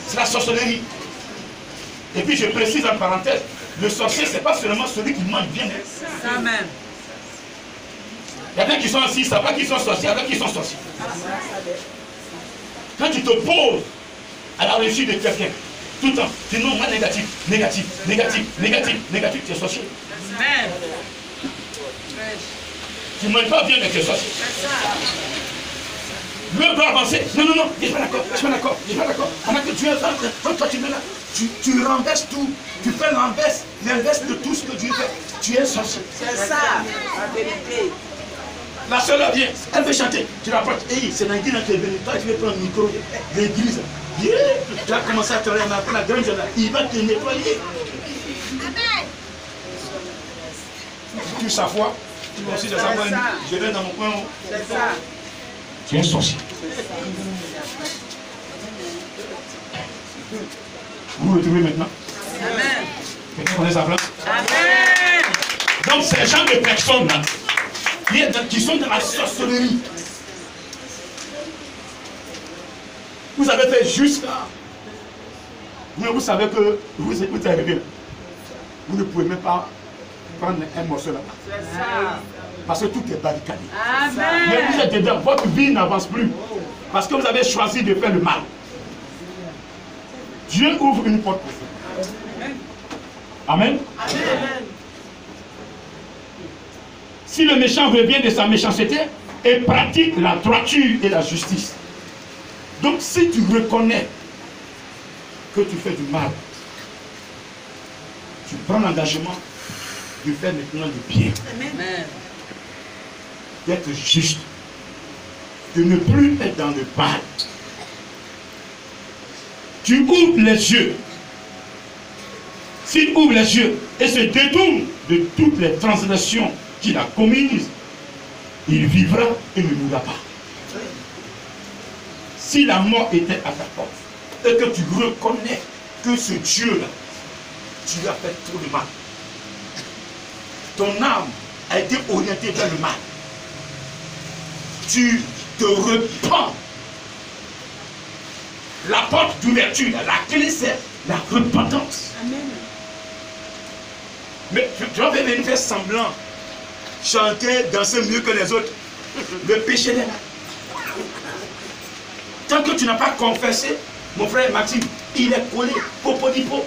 C'est la sorcellerie. Et puis je précise en parenthèse, le sorcier, ce n'est pas seulement celui qui mange bien. Amen. Il y en a qui sont assis, ils ne savent pas qu'ils sont sorciers, il y en a qui sont sorciers. Quand tu te poses à la réussite de quelqu'un, tout le temps, tu non, moi négatif, négatif, négatif, négatif, négatif, tu es sorcier. Amen. Tu ne manges pas bien, mais tu es sorcier. L'heure doit avancer. Non, non, non, je ne suis pas d'accord, je ne suis pas d'accord, je ne suis pas d'accord. Pendant que tu es là, toi tu mets là, tu renverses tout, tu fais l'inverse de tout ce que Dieu fait. Tu es sorcier. C'est ça, la vérité. La soeur là vient, elle veut chanter. Tu rapportes, hey, c'est Nagui qui est venu. Toi, tu veux prendre le micro, l'église. Yeah. Tu as commencé à travailler après la grande là. Il va te nettoyer. Tu sa foi, tu vas aussi de sa foi. Je vais dans mon coin. C'est ça. Tu es un sorcier. Vous le trouvez maintenant? Amen. Quelqu'un connaît sa place? Amen. Donc, ces gens de personnes là, qui sont dans la sorcellerie. Vous avez fait jusqu'à... Mais vous savez que vous êtes arrivé. Vous ne pouvez même pas prendre un morceau là-bas. C'est ça. Parce que tout est barricadé. Amen. Mais vous êtes dedans, votre vie n'avance plus. Parce que vous avez choisi de faire le mal. Dieu ouvre une porte pour vous. Amen. Amen. Si le méchant revient de sa méchanceté et pratique la droiture et la justice. Donc si tu reconnais que tu fais du mal, tu prends l'engagement de faire maintenant du bien. Amen. D'être juste. De ne plus être dans le mal. Tu ouvres les yeux. S'il ouvre les yeux et se détourne de toutes les transgressions qu'il a commises, il vivra et ne mourra pas. Si la mort était à ta porte et que tu reconnais que ce Dieu-là, tu lui as fait trop de mal, ton âme a été orientée vers le mal, tu te repens. La porte d'ouverture, la clé, c'est la repentance. Amen. Mais tu vas venir faire semblant, chanter, danser mieux que les autres. Le péché est là. Tant que tu n'as pas confessé, mon frère Maxime, il est collé, popodipo.